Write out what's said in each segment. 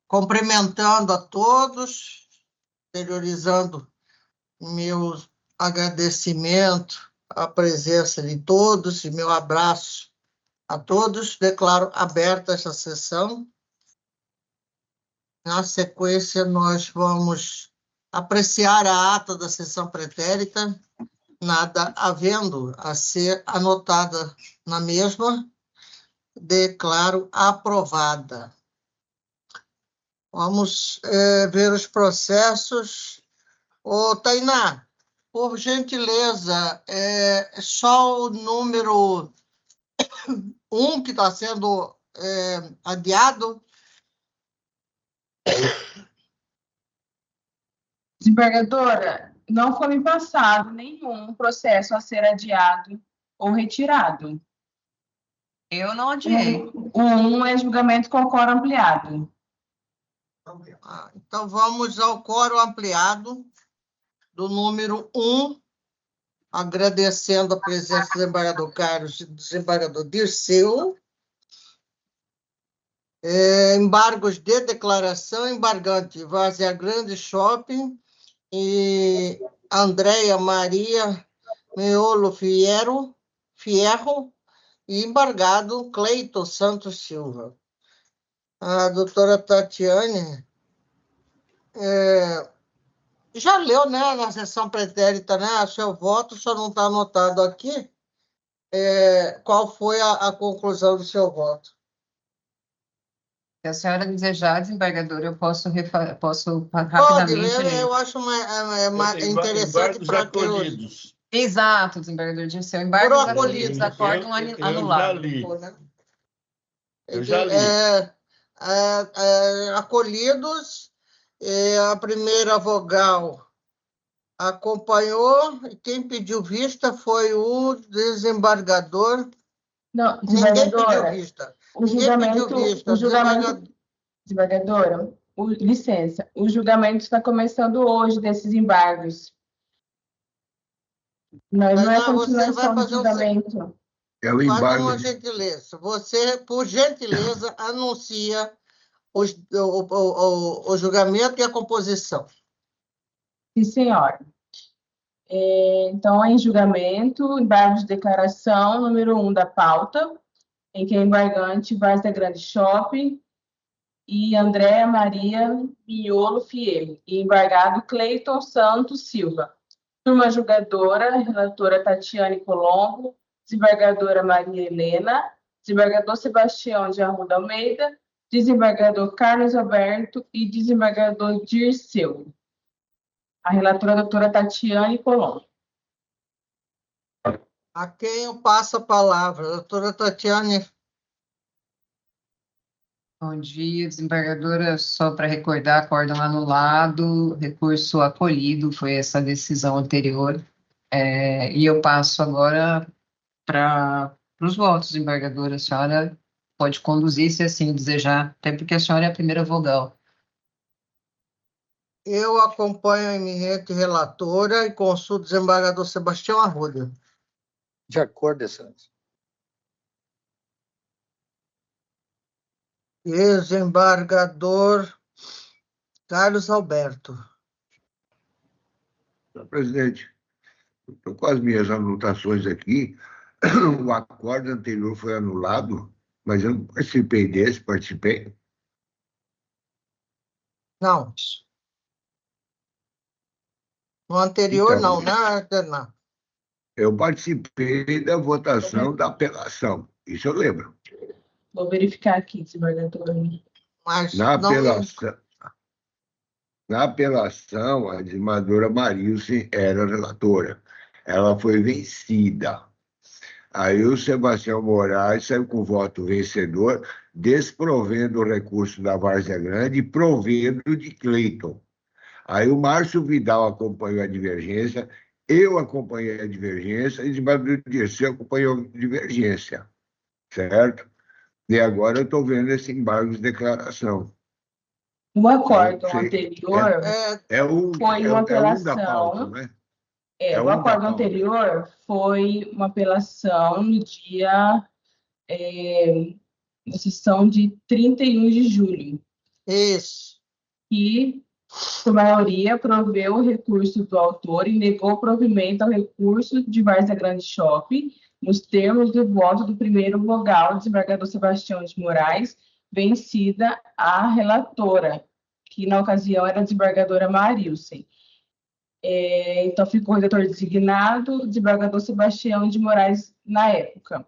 cumprimentando a todos, exteriorizando meu agradecimento à presença de todos e meu abraço a todos. Declaro aberta esta sessão. Na sequência, nós vamos apreciar a ata da sessão pretérita, nada havendo a ser anotada na mesma, declaro aprovada. Vamos ver os processos. Ô, Tainá, por gentileza, só o número 1 que está sendo adiado. Desembargadora, não foi me passado nenhum processo a ser adiado ou retirado. Eu não adiei. O 1 é julgamento com quórum ampliado. Então, vamos ao quórum ampliado do número 1, agradecendo a presença do desembargador Carlos e do desembargador Dirceu. Embargos de declaração, embargante Várzea Grande Shopping e Andréia Maria Meolo Fierro, e embargado Cleiton Santos Silva. A doutora Tatiane já leu, né, na sessão pretérita, né, o seu voto, só não está anotado aqui. Qual foi a conclusão do seu voto? Se a senhora desejar, desembargadora, eu posso rapidamente... Pode ler, eu acho interessante para acolhidos. Exato, desembargador Dirceu. Embargos acolhidos, acórdão anulado. Eu já li. Acolhidos, a primeira vogal acompanhou, e quem pediu vista foi o desembargador. Não, Ninguém pediu vista. Desembargadora, licença, o julgamento está começando hoje desses embargos. Não é continuação do julgamento. É o embargo. Faz uma gentileza. Você, por gentileza, anuncia o julgamento e a composição. Sim, senhora. Então, em julgamento, embargo de declaração, número 1 da pauta, em que é embargante Várzea Grande Shopping e Andréia Maria Miolo Fiel, e embargado Cleiton Santos Silva. Turma julgadora, relatora Tatiane Colombo, desembargadora Maria Helena, desembargador Sebastião de Arruda Almeida, desembargador Carlos Alberto e desembargador Dirceu. A relatora a doutora Tatiane Colombo. A quem eu passo a palavra? Doutora Tatiane. Bom dia, desembargadora. Só para recordar, acórdão anulado, recurso acolhido, foi essa decisão anterior. E eu passo agora para os votos, desembargadora. A senhora pode conduzir, se assim desejar, até porque a senhora é a primeira vogal. Eu acompanho a eminente relatora e consulto o desembargador Sebastião Arruda. De acordo, excelência. Desembargador Carlos Alberto. Senhor presidente, estou com as minhas anotações aqui. O acordo anterior foi anulado, mas eu não participei desse, participei? Não. No anterior, Então, não. Eu participei da votação da apelação, isso eu lembro. Vou verificar aqui, desembargador. Mas Na apelação, a desembargadora Marilce era relatora. Ela foi vencida. Aí o Sebastião Moraes saiu com voto vencedor, desprovendo o recurso da Várzea Grande e provendo de Cleiton. Aí o Márcio Vidal acompanhou a divergência, eu acompanhei a divergência e o desembargador Dirceu acompanhou a divergência, certo? E agora eu estou vendo esse embargo de declaração. O acórdão anterior foi uma apelação. Da pauta, né? O acórdão anterior foi uma apelação no dia na sessão de 31 de julho, Isso. que, por maioria, proveu o recurso do autor e negou provimento ao recurso de Várzea Grande Shopping, nos termos do voto do primeiro vogal, desembargador Sebastião de Moraes, vencida a relatora, que na ocasião era a desembargadora Marilsen. Então, ficou o redator designado, o desembargador Sebastião de Moraes na época.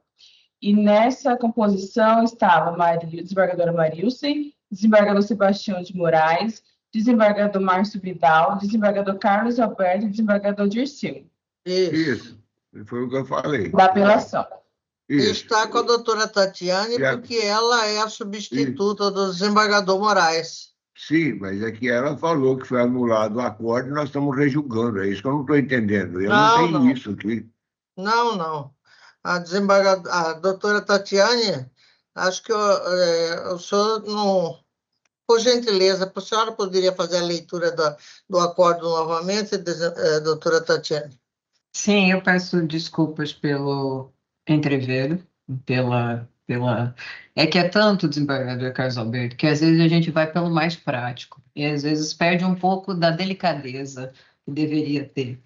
E nessa composição estava a desembargadora Marilsen, desembargador Sebastião de Moraes, desembargador Márcio Vidal, desembargador Carlos Alberto e desembargador Dirceu, Isso. Foi o que eu falei. da apelação. E Isso. está com a doutora Tatiane, Já- porque ela é a substituta do desembargador Moraes. Sim, mas é que ela falou que foi anulado o acordo e nós estamos rejulgando. É isso que eu não estou entendendo. Eu não tenho Não. isso aqui. Não. A doutora Tatiane, acho que o senhor não. Por gentileza, a senhora poderia fazer a leitura do acordo novamente, doutora Tatiane? Sim, eu peço desculpas pelo entrevero, pela... É que é tanto, desembargador Carlos Alberto, que às vezes a gente vai pelo mais prático e às vezes perde um pouco da delicadeza que deveria ter.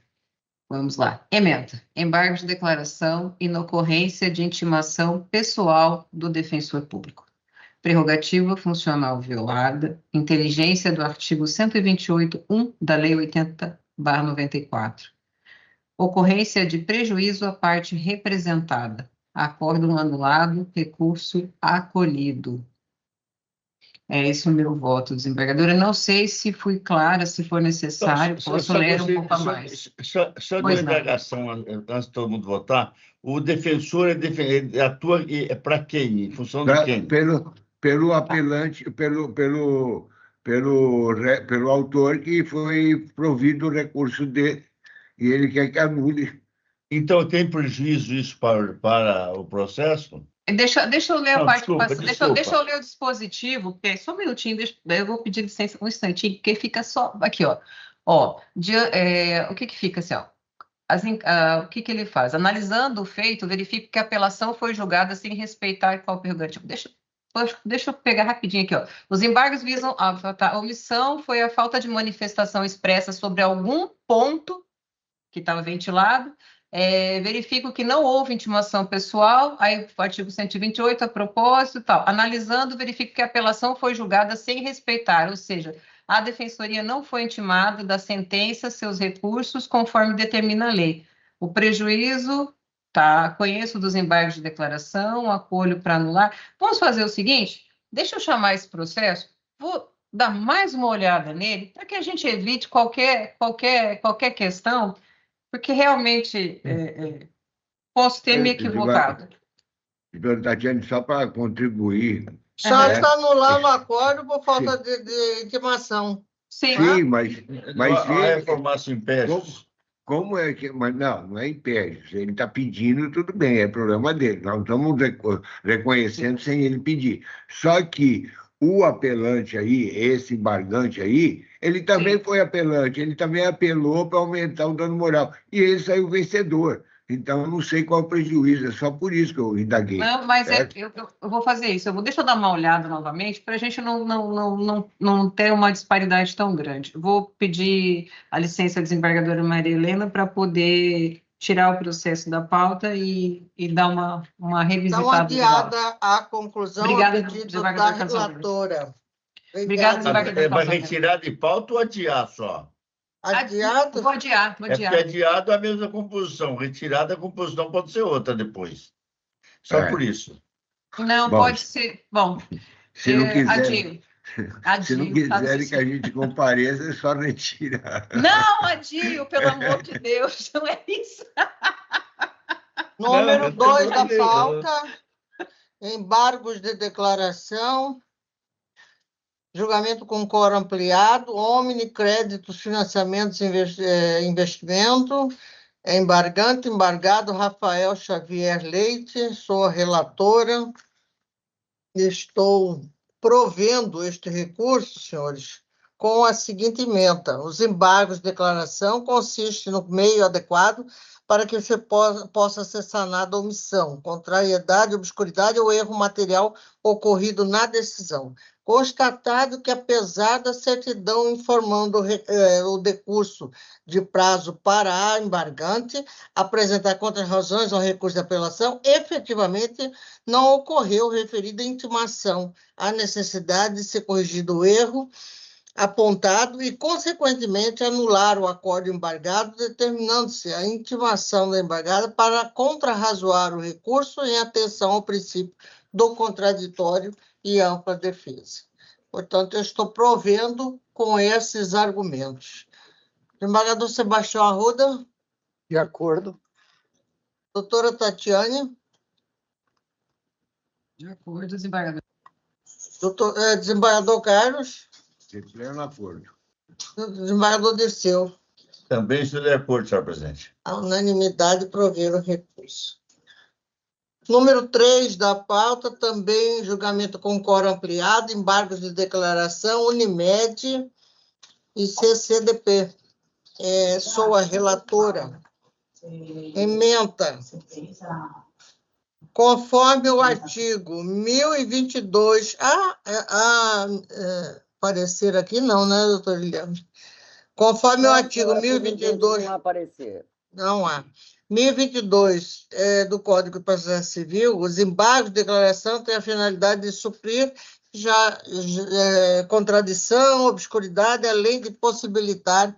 Vamos lá. Ementa. Embargo de declaração, inocorrência de intimação pessoal do defensor público. Prerrogativa funcional violada, inteligência do artigo 128.1 da Lei 80/94. Ocorrência de prejuízo à parte representada. Acórdão anulado, recurso acolhido. É esse o meu voto, desembargadora. Não sei se fui clara, se for necessário, posso ler um pouco a mais. Só de Pois não. indagação, antes de todo mundo votar, o defensor atua para quem? Em função de quem? Pelo apelante, pelo autor que foi provido o recurso dele, e ele quer que anule. Então, tem prejuízo isso para o processo? Deixa eu ler a Não, parte. desculpa. Deixa eu ler o dispositivo, porque só um minutinho, eu vou pedir licença um instantinho, porque fica só aqui, ó. O que fica assim, ó? O que ele faz? Analisando o feito, verifica que a apelação foi julgada sem respeitar qual prerrogativa. Deixa eu pegar rapidinho aqui, ó. Os embargos visam a omissão foi a falta de manifestação expressa sobre algum ponto que estava ventilado. Verifico que não houve intimação pessoal, aí o artigo 128, a propósito e tal. Analisando, verifico que a apelação foi julgada sem respeitar, ou seja, a defensoria não foi intimada da sentença, seus recursos, conforme determina a lei. O prejuízo, conheço dos embargos de declaração, acolho para anular. Vamos fazer o seguinte, deixa eu chamar esse processo, vou dar mais uma olhada nele, para que a gente evite qualquer questão, porque realmente posso ter me equivocado. Doutora Tatiane, só para contribuir. Só está anulando o acordo por falta de intimação. Sim, mas A reformação impede. como é que... Mas não é impede. Se ele está pedindo, tudo bem, é problema dele. Nós estamos reconhecendo sem ele pedir. Só que o apelante aí, esse embargante aí, ele também foi apelante, ele também apelou para aumentar o dano moral. E ele saiu vencedor. Então, eu não sei qual é o prejuízo, é só por isso que eu indaguei. Não, mas eu vou fazer isso. Deixa eu dar uma olhada novamente para a gente não ter uma disparidade tão grande. Eu vou pedir a licença da desembargadora Maria Helena para poder tirar o processo da pauta e dar uma revisitada. Então, adiada a conclusão Obrigada, a pedido desembargador da Carlos Alberto. relatora. Obrigada, desembargador. Vai retirar de pauta ou adiar só? Adiado? Vou adiar. Porque adiado é a mesma composição. Retirada, a composição pode ser outra depois. Só por isso. Não, Bom, pode ser. Bom, Se não quiser, adio. se não quiserem que a gente compareça, é só retirar. Não, adio, pelo amor de Deus, não é isso. Número 2 da Não. pauta, embargos de declaração, julgamento com quórum ampliado, Omni, créditos, financiamentos, investimento, embargado, Rafael Xavier Leite, sou a relatora, estou provendo este recurso, senhores, com a seguinte ementa: os embargos de declaração consistem no meio adequado para que você possa ser sanada a omissão, contrariedade, obscuridade ou erro material ocorrido na decisão. Constatado que, apesar da certidão informando o decurso de prazo para a embargante apresentar contra-razões ao recurso de apelação, efetivamente não ocorreu referida intimação, a necessidade de ser corrigido o erro apontado e, consequentemente, anular o acordo embargado, determinando-se a intimação da embargada para contrarrazoar o recurso em atenção ao princípio do contraditório e ampla defesa. Portanto, eu estou provendo com esses argumentos. Desembargador Sebastião Arruda. De acordo. Doutora Tatiane. De acordo, desembargador. Desembargador Carlos. De pleno acordo. Desembargador Dirceu. Também estou de acordo, senhor presidente. A unanimidade prover o recurso. Número 3 da pauta, também julgamento com quórum ampliado, embargos de declaração, Unimed e CCDP. Sou a relatora. Ementa. Conforme o artigo 1022... Aparecer aqui não, né, doutor Guilherme? Conforme o artigo 1022... Não aparecer. Não há. 1022 do Código de Processo Civil, os embargos de declaração têm a finalidade de suprir contradição, obscuridade, além de possibilitar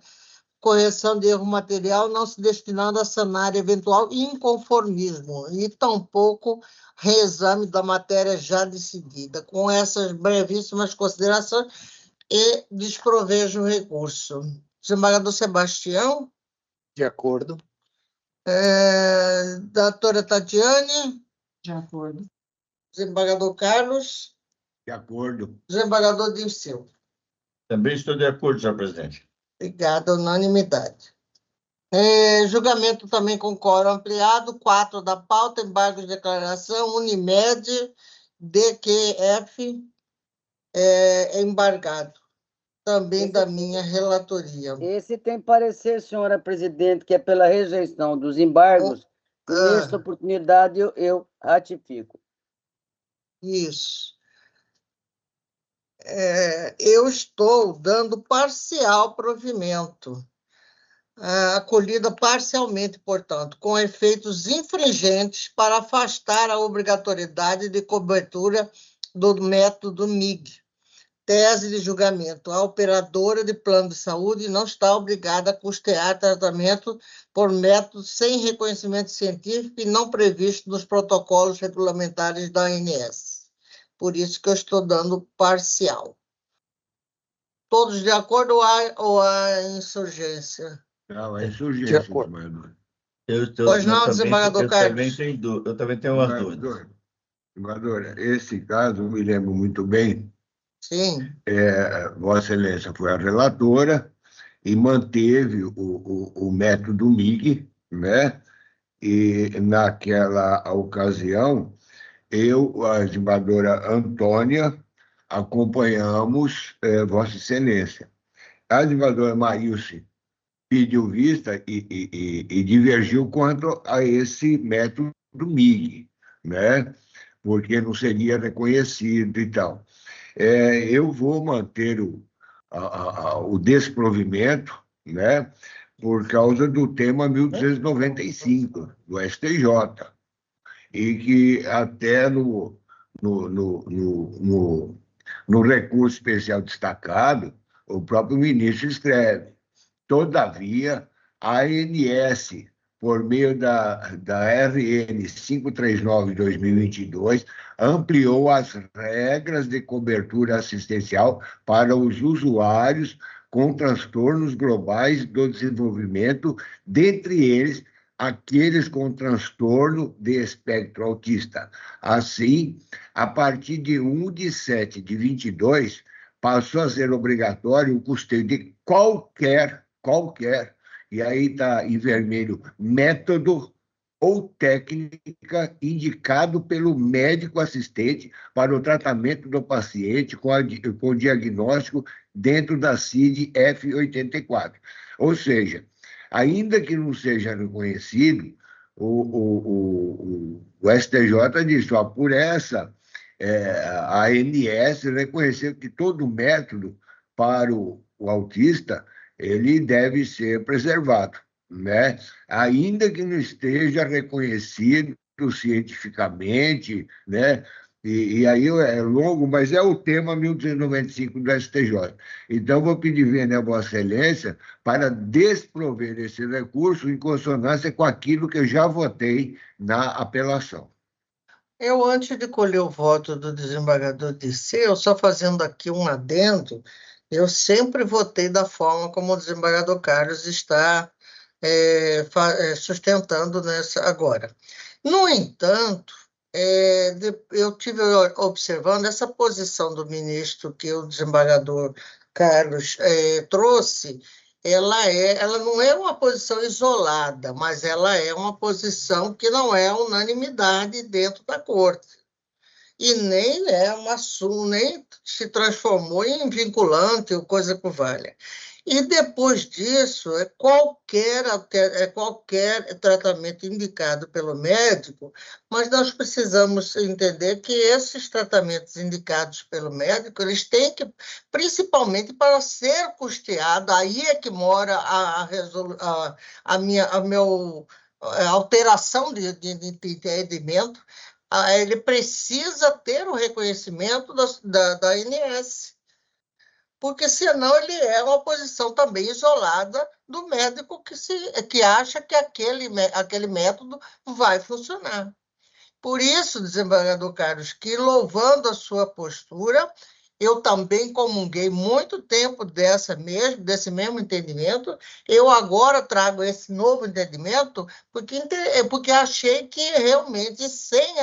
correção de erro material, não se destinando a sanar eventual inconformismo e tampouco reexame da matéria já decidida. Com essas brevíssimas considerações, e desprovejo o recurso. Desembargador Sebastião. De acordo. Doutora Tatiane. De acordo. Desembargador Carlos. De acordo. Desembargador Dirceu. Também estou de acordo, senhor presidente. Obrigada, unanimidade. Julgamento também com quórum ampliado, 4 da pauta, embargos de declaração, Unimed, DQF, embargado. Também da minha relatoria. Esse tem parecer, senhora presidente, que é pela rejeição dos embargos. Nessa oportunidade, eu ratifico. Isso. Eu estou dando parcial provimento, acolhida parcialmente, portanto, com efeitos infringentes para afastar a obrigatoriedade de cobertura do método MIG. Tese de julgamento. A operadora de plano de saúde não está obrigada a custear tratamento por método sem reconhecimento científico e não previsto nos protocolos regulamentares da ANS. Por isso que eu estou dando parcial. Todos de acordo ou há insurgência? Não, é insurgência, desembargador. Pois não, desembargador Carlos. Eu também tenho umas dúvidas. Desembargador, esse caso eu me lembro muito bem. Sim. Vossa Excelência foi a relatora e manteve o método MIG, né? E naquela ocasião, eu, a desembargadora Antônia, acompanhamos Vossa Excelência. A desembargadora Marilce pediu vista e divergiu quanto a esse método MIG, né? Porque não seria reconhecido e tal. Eu vou manter o desprovimento, né, por causa do tema 1295 do STJ, e que até no recurso especial destacado, o próprio ministro escreve: todavia, a ANS, por meio da RN 539/2022, ampliou as regras de cobertura assistencial para os usuários com transtornos globais do desenvolvimento, dentre eles aqueles com transtorno de espectro autista. Assim, a partir de 1/7/22, passou a ser obrigatório o custeio de qualquer, e aí está em vermelho, método ou técnica indicado pelo médico assistente para o tratamento do paciente com diagnóstico dentro da CID F84. Ou seja, ainda que não seja reconhecido, o STJ diz, ó, por essa, a ANS reconheceu que todo método para o autista ele deve ser preservado, né? Ainda que não esteja reconhecido cientificamente, né? E aí é longo, mas é o tema 1295 do STJ. Então, vou pedir vênia a Vossa Excelência para desprover esse recurso em consonância com aquilo que eu já votei na apelação. Eu, antes de colher o voto do desembargador Dirceu, só fazendo aqui um adendo, eu sempre votei da forma como o desembargador Carlos está sustentando nessa agora. No entanto, eu tive observando essa posição do ministro que o desembargador Carlos trouxe, ela não é uma posição isolada, mas ela é uma posição que não é unanimidade dentro da corte. E nem nem se transformou em vinculante ou coisa que valha. E depois disso, qualquer tratamento indicado pelo médico, mas nós precisamos entender que esses tratamentos indicados pelo médico, eles têm que, principalmente para ser custeado, aí é que mora a minha alteração de entendimento, ele precisa ter o reconhecimento da ANS, porque senão ele é uma posição também isolada do médico que acha que aquele método vai funcionar. Por isso, desembargador Carlos, que louvando a sua postura, eu também comunguei muito tempo desse mesmo entendimento, eu agora trago esse novo entendimento, porque achei que realmente sem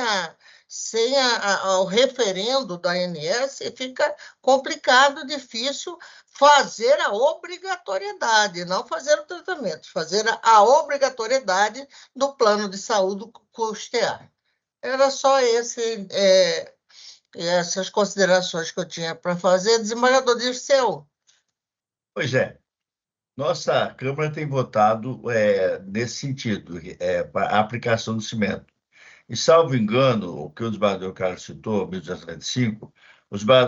o referendo da ANS, fica complicado, difícil fazer a obrigatoriedade, não fazer o tratamento, fazer a obrigatoriedade do plano de saúde custear. Era só essas considerações que eu tinha para fazer. Desembargador Dirceu. Pois é. Nossa Câmara tem votado nesse sentido, para a aplicação do cimento. E, salvo engano, o que o desembargador Carlos citou, 1295,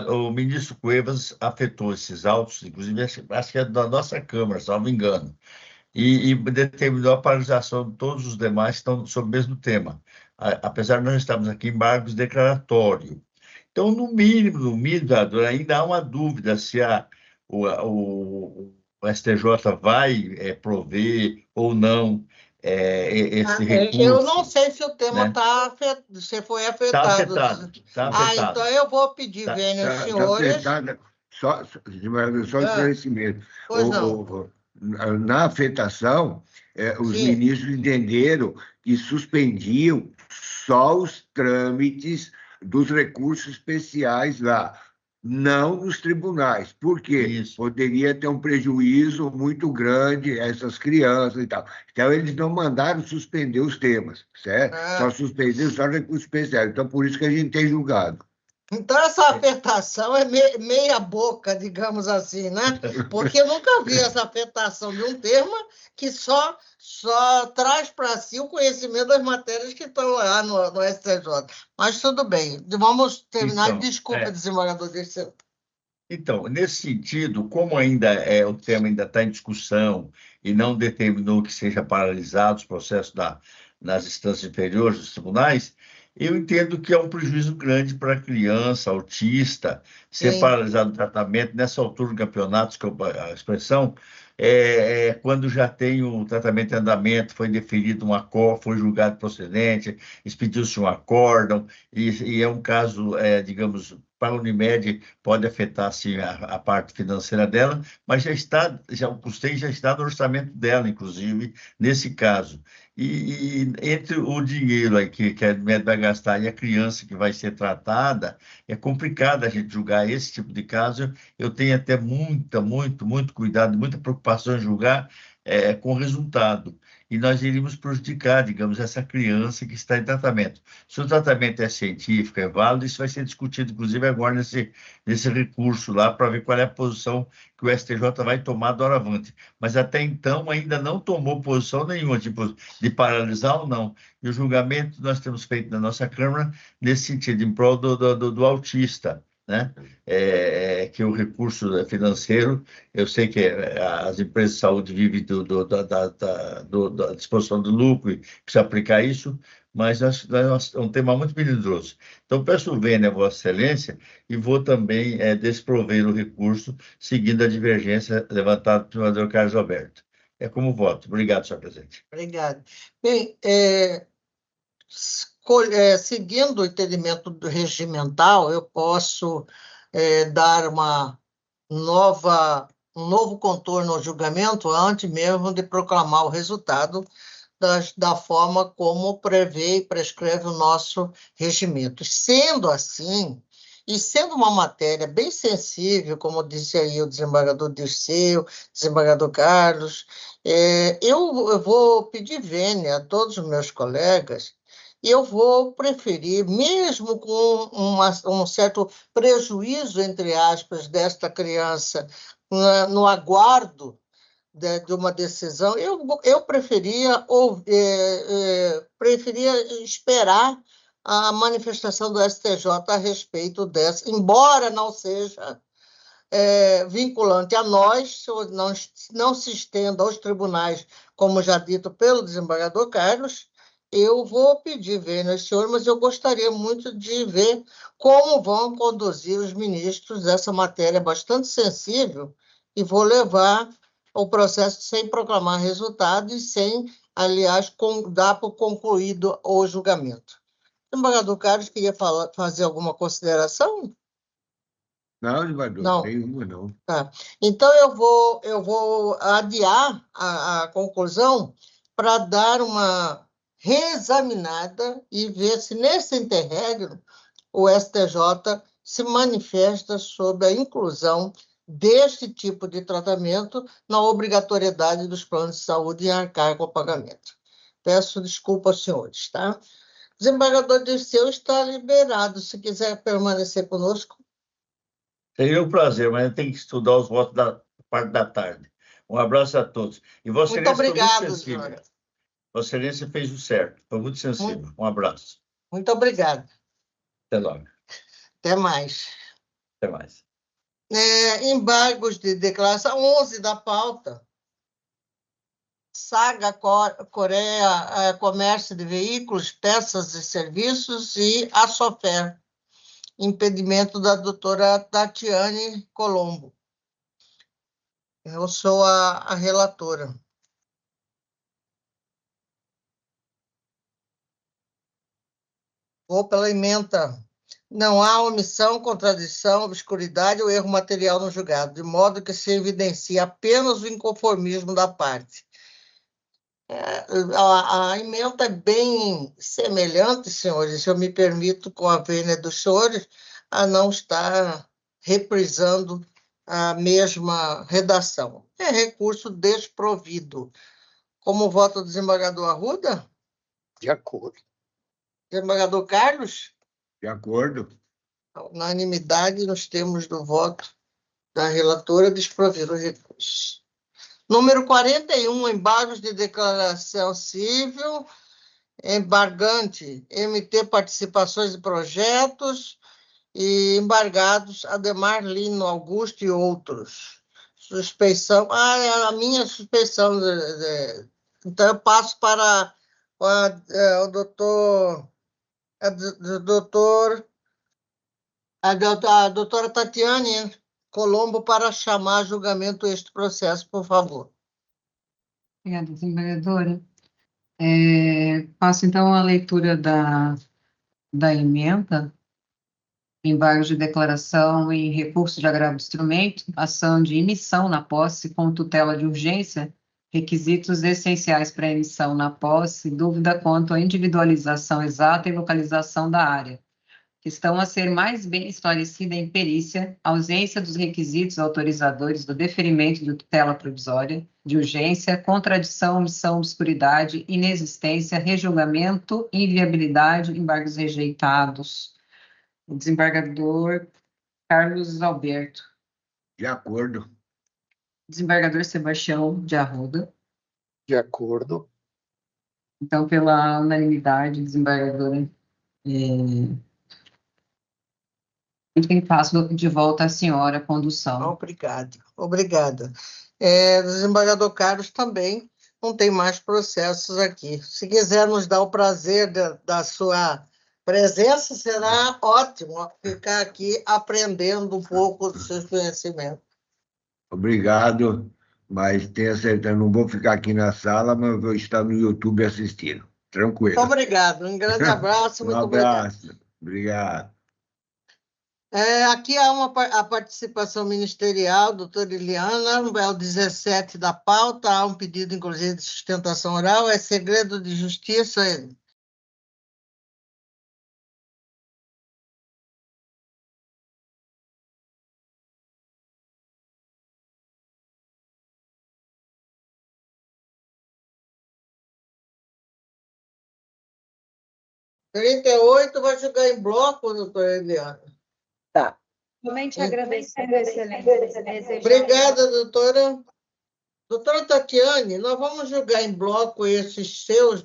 o ministro Cuevas afetou esses autos, inclusive acho que é da nossa Câmara, salvo engano, e determinou a paralisação de todos os demais que estão sobre o mesmo tema, apesar de nós estarmos aqui em embargos declaratório. Então, no mínimo, ainda há uma dúvida se o STJ vai prover ou não esse recurso. Eu não sei se o tema se foi afetado. Está afetado. Então eu vou pedir vênia aos senhores. Só esclarecimento. Pois não. Na afetação, os ministros entenderam que suspendiam só os trâmites dos recursos especiais lá, não nos tribunais. Por quê? Isso. Poderia ter um prejuízo muito grande a essas crianças e tal. Então, eles não mandaram suspender os temas, certo? Só suspenderam só recursos especiais. Então, por isso que a gente tem julgado. Então, essa afetação é meia boca, digamos assim, né? Porque eu nunca vi essa afetação de um tema que só traz para si o conhecimento das matérias que estão lá no STJ. Mas tudo bem, vamos terminar. Então, desculpa, desembargador Dirceu. Então, nesse sentido, como ainda o tema ainda está em discussão e não determinou que seja paralisado os processos nas instâncias inferiores dos tribunais, eu entendo que é um prejuízo grande para a criança autista ser paralisado o tratamento nessa altura do campeonato, que a expressão quando já tem o tratamento em andamento, foi deferido um acórdão, foi julgado procedente, expediu-se um acórdão, e é um caso, digamos, para a Unimed pode afetar sim, a parte financeira dela, mas o custeio já está no orçamento dela, inclusive, nesse caso. E entre o dinheiro aí que a Unimed vai gastar e a criança que vai ser tratada, é complicado a gente julgar esse tipo de caso. Eu tenho até muito cuidado, muita preocupação em julgar com o resultado. e nós iríamos prejudicar, digamos, essa criança que está em tratamento. Se o tratamento é científico, é válido, isso vai ser discutido, inclusive, agora nesse recurso lá, para ver qual é a posição que o STJ vai tomar doravante. Mas até então ainda não tomou posição nenhuma, tipo, de paralisar ou não. E o julgamento nós temos feito na nossa Câmara nesse sentido, em prol do autista, né? Que o recurso financeiro, eu sei que as empresas de saúde vivem da disposição do lucro e precisa aplicar isso, mas é um tema muito melindroso. Então, peço vênia a Vossa Excelência e vou também desprover o recurso, seguindo a divergência levantada pelo senador Carlos Alberto. É como voto. Obrigado, senhor presidente. Obrigado. Bem, seguindo o entendimento regimental, eu posso dar um novo contorno ao julgamento antes mesmo de proclamar o resultado da forma como prevê e prescreve o nosso regimento. Sendo assim, e sendo uma matéria bem sensível, como disse aí o desembargador Dirceu, desembargador Carlos, eu vou pedir vênia a todos os meus colegas, e eu vou preferir, mesmo com um certo prejuízo, entre aspas, desta criança no aguardo de uma decisão, eu preferia esperar a manifestação do STJ a respeito dessa, embora não seja vinculante a nós, não se estenda aos tribunais, como já dito pelo desembargador Carlos. Eu vou pedir vênia ao senhor, mas eu gostaria muito de ver como vão conduzir os ministros dessa matéria bastante sensível, e vou levar o processo sem proclamar resultado e sem, aliás, dar por concluído o julgamento. O desembargador Carlos queria fazer alguma consideração? Não, desembargador, Não. nenhuma, não. Tá. Então, eu vou adiar a conclusão para dar uma reexaminada e ver se, nesse interregno, o STJ se manifesta sobre a inclusão deste tipo de tratamento na obrigatoriedade dos planos de saúde em arcar com o pagamento. Peço desculpa aos senhores, tá? O desembargador Dirceu está liberado, se quiser permanecer conosco. Seria um prazer, mas eu tenho que estudar os votos da parte da tarde. Um abraço a todos. E Vossa Muito Excelência foi obrigado, muito sensível. senhora. Vossa Excelência fez o certo, foi muito sensível. Um abraço. Muito obrigada. Até logo. Até mais. Até mais. Embargos de declaração 11 da pauta. Saga Coreia, comércio de veículos, peças e serviços, e a SOFER, impedimento da doutora Tatiane Colombo. Eu sou a relatora. Vou pela ementa. Não há omissão, contradição, obscuridade ou erro material no julgado, de modo que se evidencie apenas o inconformismo da parte. A ementa é bem semelhante, senhores, se eu me permito, com a vênia dos senhores, a não estar reprisando a mesma redação. É recurso desprovido. Como vota o desembargador Arruda? De acordo. Desembargador Carlos? De acordo. A unanimidade nos termos do voto da relatora desprovido o recurso. Número 41, embargos de declaração civil, embargante, MT participações e projetos, e embargados Ademar Lino Augusto e outros. Suspeição, a minha suspeição, então eu passo para o doutor, a doutora Tatiane Colombo para chamar a julgamento este processo, por favor. Obrigada, desembargadora. Passo, então, a leitura da ementa, embargos de declaração e recurso de agravo de instrumento, ação de emissão na posse com tutela de urgência, requisitos essenciais para a emissão na posse, dúvida quanto à individualização exata e localização da área, questão a ser mais bem esclarecida em perícia, ausência dos requisitos autorizadores do deferimento de tutela provisória, de urgência, contradição, omissão, obscuridade, inexistência, rejulgamento, inviabilidade, embargos rejeitados. O desembargador Carlos Alberto. De acordo. Desembargador Sebastião de Arruda. De acordo. Então, pela unanimidade, desembargadora, quem passo de volta à senhora a condução. Obrigada. Desembargador Carlos também não tem mais processos aqui. Se quiser nos dar o prazer da sua presença, será ótimo ficar aqui aprendendo um pouco dos seus conhecimentos. Obrigado, mas tenha certeza, não vou ficar aqui na sala, mas vou estar no YouTube assistindo. Tranquilo. Muito obrigado. Um grande abraço. Um muito abraço. Obrigado. Aqui há a participação ministerial, doutora Eliana, é o 17 da pauta, há um pedido, inclusive, de sustentação oral, é segredo de justiça. 38 vai jogar em bloco, doutora Eliana. Tá. Somente agradecendo a excelência. Obrigada, doutora. Doutora Tatiane, nós vamos julgar em bloco esses seus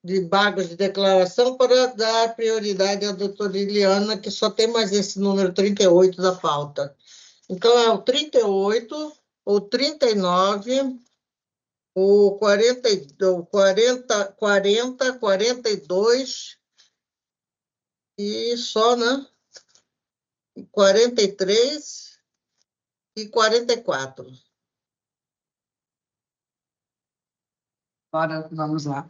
de bagos de declaração para dar prioridade à doutora Eliana, que só tem mais esse número 38 da pauta. Então, é o 38, o 39, o 40, 42 e só, né? 43 e 44. Agora, vamos lá.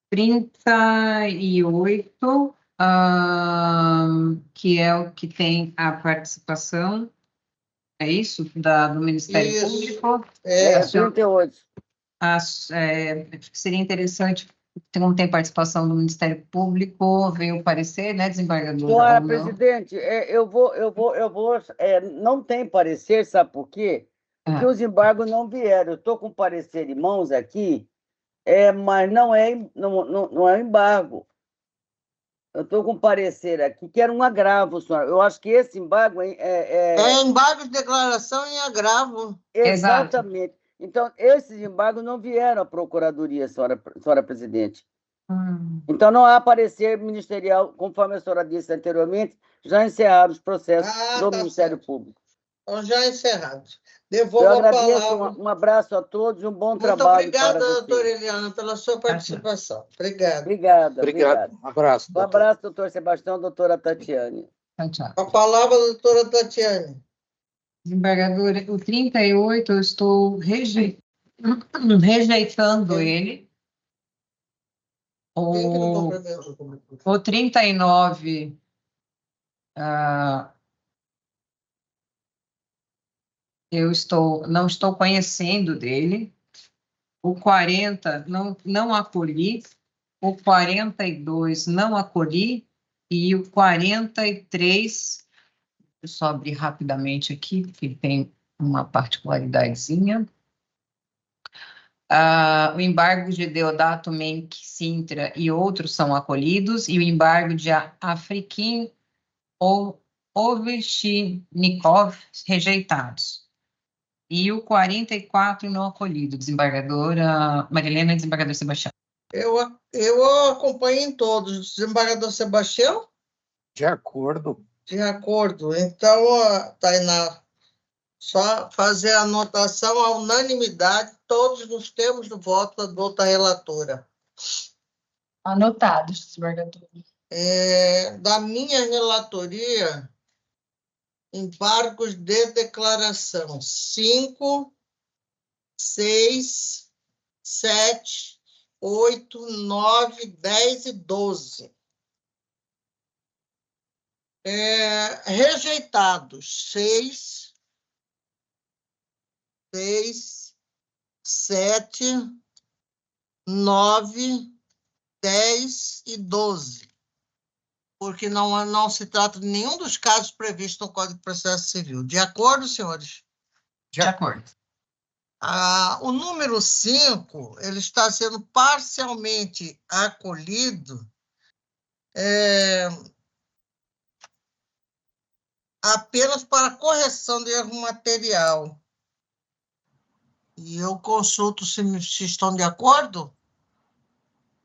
38, que é o que tem a participação, é isso? Do Ministério Público? É 38. Seria interessante, como tem participação do Ministério Público, ver o parecer, né, desembargadora? Senhora presidente, não tem parecer, sabe por quê? Porque os embargos não vieram. Eu estou com parecer em mãos aqui, mas não é embargo. Eu estou com parecer aqui, que era um agravo, senhora. Eu acho que esse embargo é embargo de declaração em agravo. Exatamente. Exato. Então, esses embargos não vieram à Procuradoria, senhora presidente. Então, não há parecer ministerial, conforme a senhora disse anteriormente, já encerraram os processos do Ministério Público. Então, já encerrados. Devolvo a palavra. Um abraço a todos e um bom trabalho para vocês. Muito obrigada, doutora Eliana, pela sua participação. Obrigada. Um abraço. Um abraço, doutor Sebastião, doutora Tatiane. Tchau. A palavra, doutora Tatiane. Desembargadora, o 38, eu estou rejeitando ele. O 39, eu não estou conhecendo dele. O 40, não acolhi. O 42, não acolhi. E o 43... Eu só abrir rapidamente aqui, porque ele tem uma particularidadezinha. O embargo de Deodato Menck Sintra e outros são acolhidos, e o embargo de Afrikin Ovechnikov rejeitados. E o 44 não acolhido, desembargadora Marilena e desembargador Sebastião. Eu acompanho em todos. Desembargador Sebastião? De acordo. De acordo. Então, Tainá, só fazer a anotação, a unanimidade, todos nos termos do voto da outra relatora. Anotados, desembargador. Da minha relatoria, embargos de declaração 5, 6, 7, 8, 9, 10 e 12. Rejeitados 6, 7, 9, 10 e 12. porque não se trata de nenhum dos casos previstos no Código de Processo Civil. De acordo, senhores? De acordo. O número 5, ele está sendo parcialmente acolhido apenas para correção de erro material. E eu consulto se estão de acordo?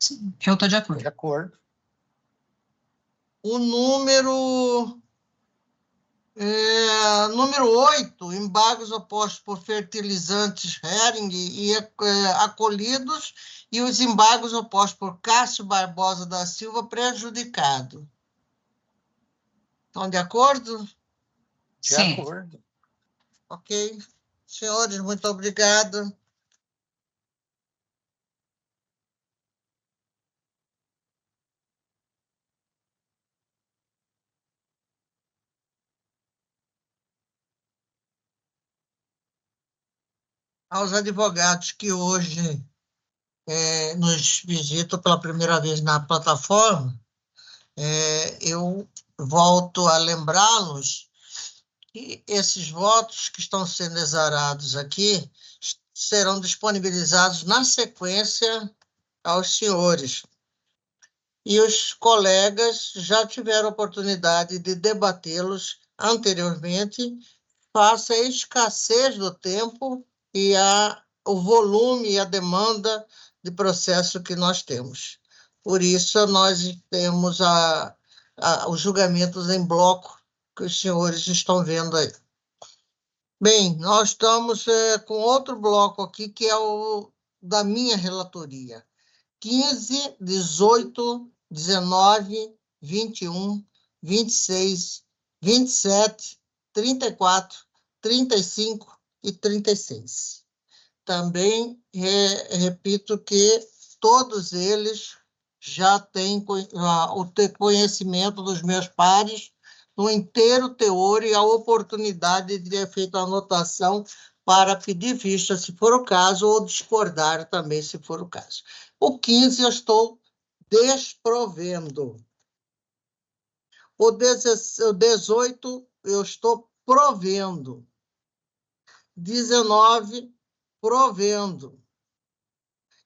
Sim, eu estou de acordo. De acordo. O número 8, embargos opostos por fertilizantes Hering e acolhidos, e os embargos opostos por Cássio Barbosa da Silva prejudicado. Estão de acordo? De Sim. acordo. Ok. Senhores, muito obrigado. Aos advogados que hoje nos visitam pela primeira vez na plataforma, eu volto a lembrá-los que esses votos que estão sendo exarados aqui serão disponibilizados na sequência aos senhores. E os colegas já tiveram oportunidade de debatê-los anteriormente, face à escassez do tempo e o volume e a demanda de processo que nós temos. Por isso, nós temos os julgamentos em bloco que os senhores estão vendo aí. Bem, nós estamos com outro bloco aqui, que é o da minha relatoria. 15, 18, 19, 21, 26, 27, 34, 35 e 36. Também repito que todos eles já têm o conhecimento dos meus pares no inteiro teor e a oportunidade de ter feito a anotação para pedir vista, se for o caso, ou discordar também, se for o caso. O 15 eu estou desprovendo. O 18 eu estou provendo. 19, provendo.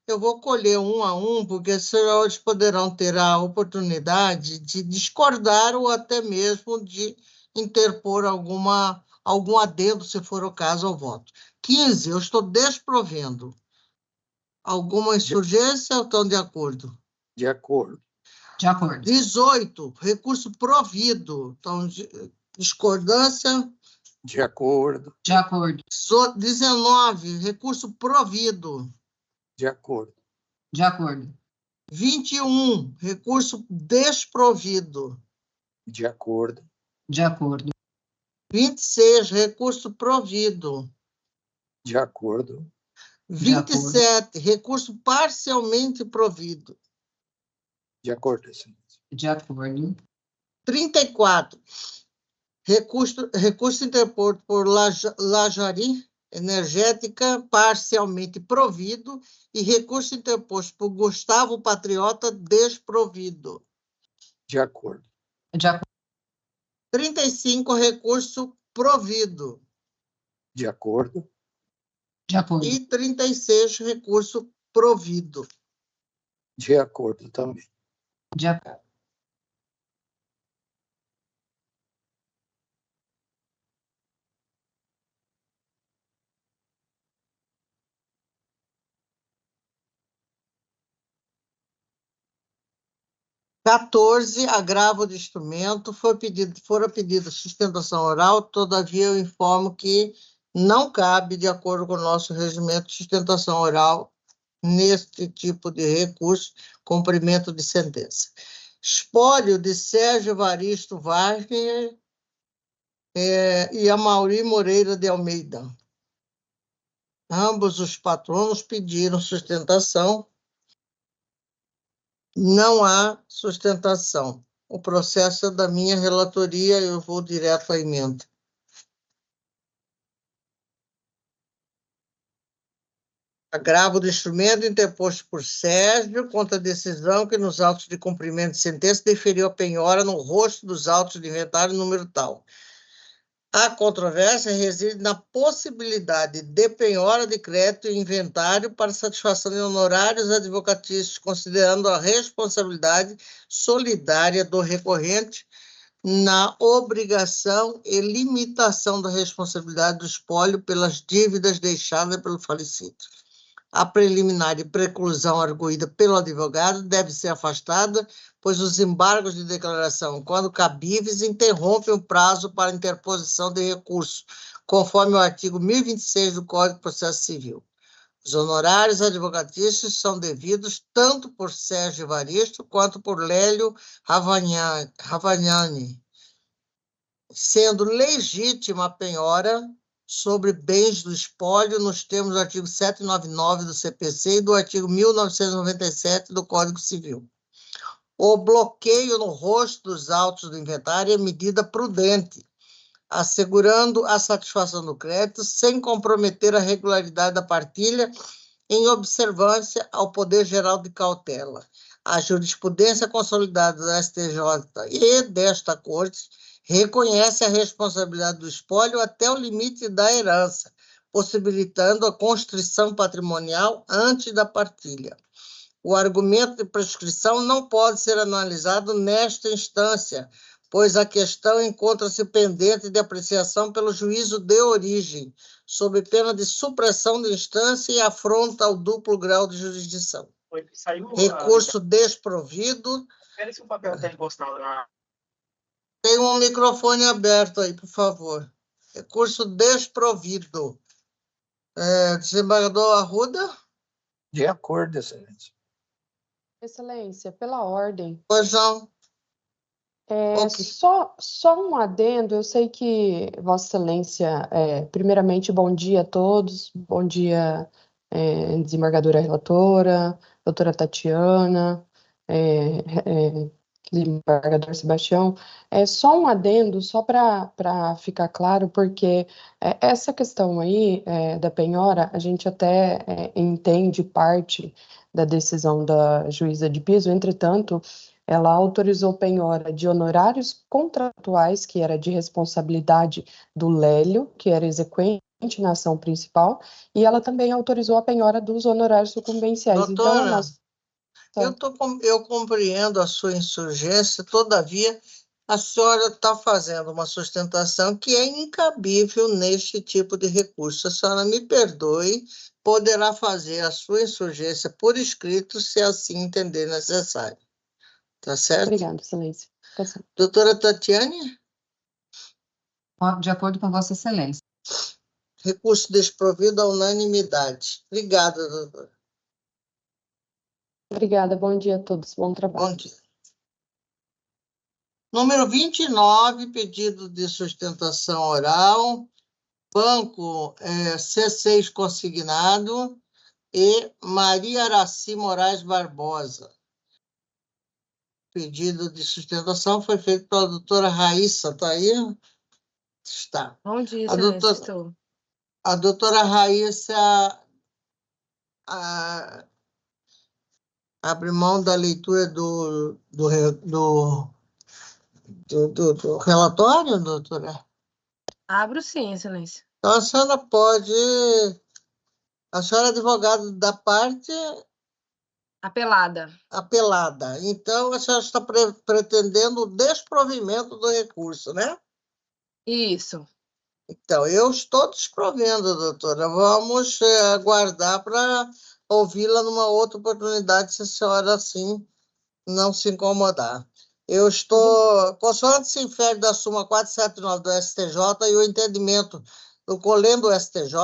Eu vou colher um a um, porque os senhores poderão ter a oportunidade de discordar ou até mesmo de interpor algum adendo, se for o caso, ao voto. 15, eu estou desprovendo. Alguma insurgência ou estão de acordo? De acordo. De acordo. 18, recurso provido. Então, discordância? De acordo. De acordo. 19, recurso provido. De acordo. De acordo. 21, recurso desprovido. De acordo. De acordo. 26, recurso provido. De acordo. 27, recurso parcialmente provido. De acordo, excelência. De acordo. 34, recurso interposto por Lajari Energética parcialmente provido e recurso interposto por Gustavo Patriota desprovido. De acordo. De acordo. 35, recurso provido. De acordo. De acordo. E 36, recurso provido. De acordo também. De acordo. Agravo de instrumento, fora pedida sustentação oral, todavia eu informo que não cabe, de acordo com o nosso regimento, sustentação oral neste tipo de recurso, cumprimento de sentença. Espólio de Sérgio Evaristo Wagner e Amaury Moreira de Almeida. Ambos os patronos pediram sustentação. Não há sustentação. O processo é da minha relatoria, eu vou direto à emenda. Agravo do instrumento interposto por Sérgio contra a decisão que nos autos de cumprimento de sentença deferiu a penhora no rosto dos autos de inventário número tal. A controvérsia reside na possibilidade de penhora de crédito e inventário para satisfação de honorários advocatícios, considerando a responsabilidade solidária do recorrente na obrigação e limitação da responsabilidade do espólio pelas dívidas deixadas pelo falecido. A preliminar e preclusão arguída pelo advogado deve ser afastada, pois os embargos de declaração, quando cabíveis, interrompem o prazo para interposição de recurso, conforme o artigo 1026 do Código de Processo Civil. Os honorários advocatícios são devidos tanto por Sérgio Evaristo quanto por Lélio Ravagnani, sendo legítima a penhora sobre bens do espólio nos termos do artigo 799 do CPC e do artigo 1997 do Código Civil. O bloqueio no rosto dos autos do inventário é medida prudente, assegurando a satisfação do crédito sem comprometer a regularidade da partilha em observância ao poder geral de cautela. A jurisprudência consolidada da STJ e desta Corte reconhece a responsabilidade do espólio até o limite da herança, possibilitando a constrição patrimonial antes da partilha. O argumento de prescrição não pode ser analisado nesta instância, pois a questão encontra-se pendente de apreciação pelo juízo de origem, sob pena de supressão de instância e afronta ao duplo grau de jurisdição. Recurso desprovido. Espera se o papel está encostado na... Tem um microfone aberto aí, por favor. Recurso desprovido. Desembargador Arruda? De acordo, Excelência. Excelência, pela ordem. Pois não. Ok. Só um adendo, eu sei que Vossa Excelência, primeiramente, bom dia a todos, bom dia, desembargadora relatora, doutora Tatiana, desembargador Sebastião. Só um adendo, só para ficar claro, porque essa questão aí da penhora, a gente até entende parte da decisão da juíza de piso, entretanto, ela autorizou penhora de honorários contratuais, que era de responsabilidade do Lélio, que era exequente na ação principal, e ela também autorizou a penhora dos honorários sucumbenciais. Doutora, então, eu compreendo a sua insurgência, todavia, a senhora está fazendo uma sustentação que é incabível neste tipo de recurso. A senhora me perdoe, poderá fazer a sua insurgência por escrito, se assim entender necessário. Tá certo? Obrigada, Excelência. Tá certo. Doutora Tatiane? De acordo com Vossa Excelência. Recurso desprovido à unanimidade. Obrigada, doutora. Obrigada, bom dia a todos, bom trabalho. Bom dia. Número 29, pedido de sustentação oral, Banco C6 consignado e Maria Araci Moraes Barbosa. Pedido de sustentação foi feito pela doutora Raíssa, está aí? Está. Bom dia, Excelência, estou. A doutora Raíssa abre mão da leitura do relatório, doutora? Abro sim, Excelência. Então, a senhora pode... A senhora é advogada da parte... Apelada. Então, a senhora está pretendendo o desprovimento do recurso, né? Isso. Então, eu estou desprovendo, doutora. Vamos aguardar para ouvi-la numa outra oportunidade, se a senhora, assim, não se incomodar. Eu estou, consoante se infere da súmula 479 do STJ e o entendimento do Colém do STJ,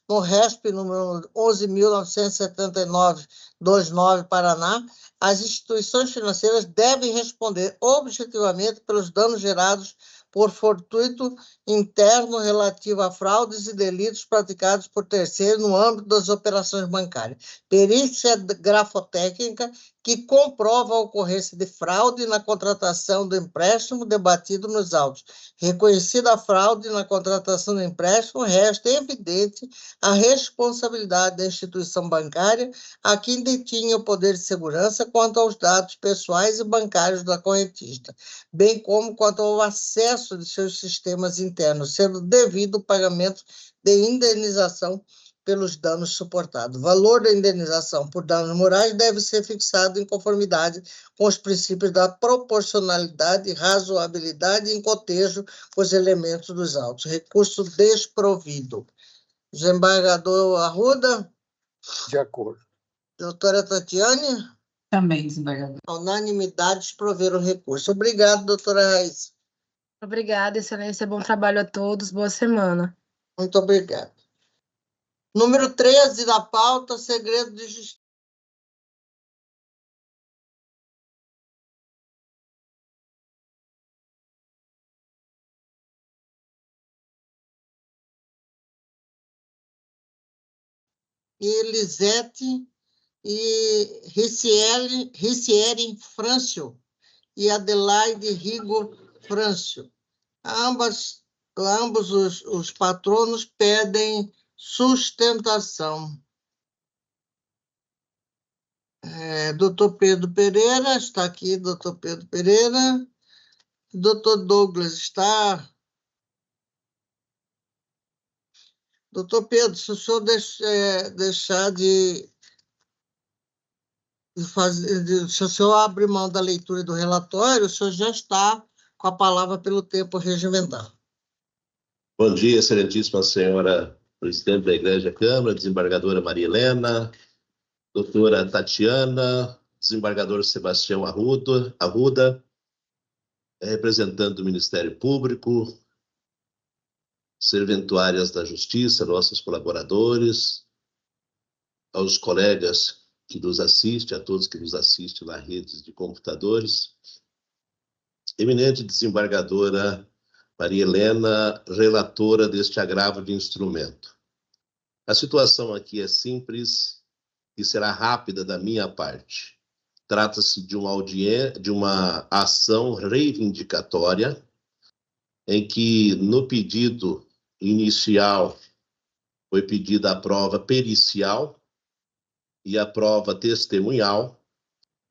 no RESP número 11.979/29, Paraná, as instituições financeiras devem responder objetivamente pelos danos gerados por fortuito interno relativo a fraudes e delitos praticados por terceiros no âmbito das operações bancárias. Perícia grafotécnica que comprova a ocorrência de fraude na contratação do empréstimo debatido nos autos. Reconhecida a fraude na contratação do empréstimo, resta evidente a responsabilidade da instituição bancária a quem detinha o poder de segurança quanto aos dados pessoais e bancários da correntista, bem como quanto ao acesso de seus sistemas internos, sendo devido o pagamento de indenização pelos danos suportados. O valor da indenização por danos morais deve ser fixado em conformidade com os princípios da proporcionalidade, razoabilidade e em cotejo com os elementos dos autos. Recurso desprovido. Desembargador Arruda? De acordo. Doutora Tatiane? Também, desembargador. A unanimidade desprover o recurso. Obrigado, doutora Raíssa. Obrigada, excelência. Bom trabalho a todos. Boa semana. Muito obrigada. Número 13 da pauta, segredo de justiça. Elisete e Ricieri Frâncio e Adelaide Rigo Frâncio. Ambos os patronos pedem sustentação. Doutor Pedro Pereira, está aqui, doutor Pedro Pereira. Doutor Douglas está. Doutor Pedro, se o senhor deixar de fazer, se o senhor abre mão da leitura do relatório, o senhor já está com a palavra pelo tempo regimental. Bom dia, excelentíssima senhora presidente da Igreja Câmara, desembargadora Maria Helena, doutora Tatiana, desembargador Sebastião Arruda, representante do Ministério Público, serventuárias da Justiça, nossos colaboradores, aos colegas que nos assistem, a todos que nos assistem nas redes de computadores, eminente desembargadora Maria Helena, relatora deste agravo de instrumento. A situação aqui é simples e será rápida da minha parte. Trata-se de uma ação reivindicatória em que, no pedido inicial, foi pedida a prova pericial e a prova testemunhal,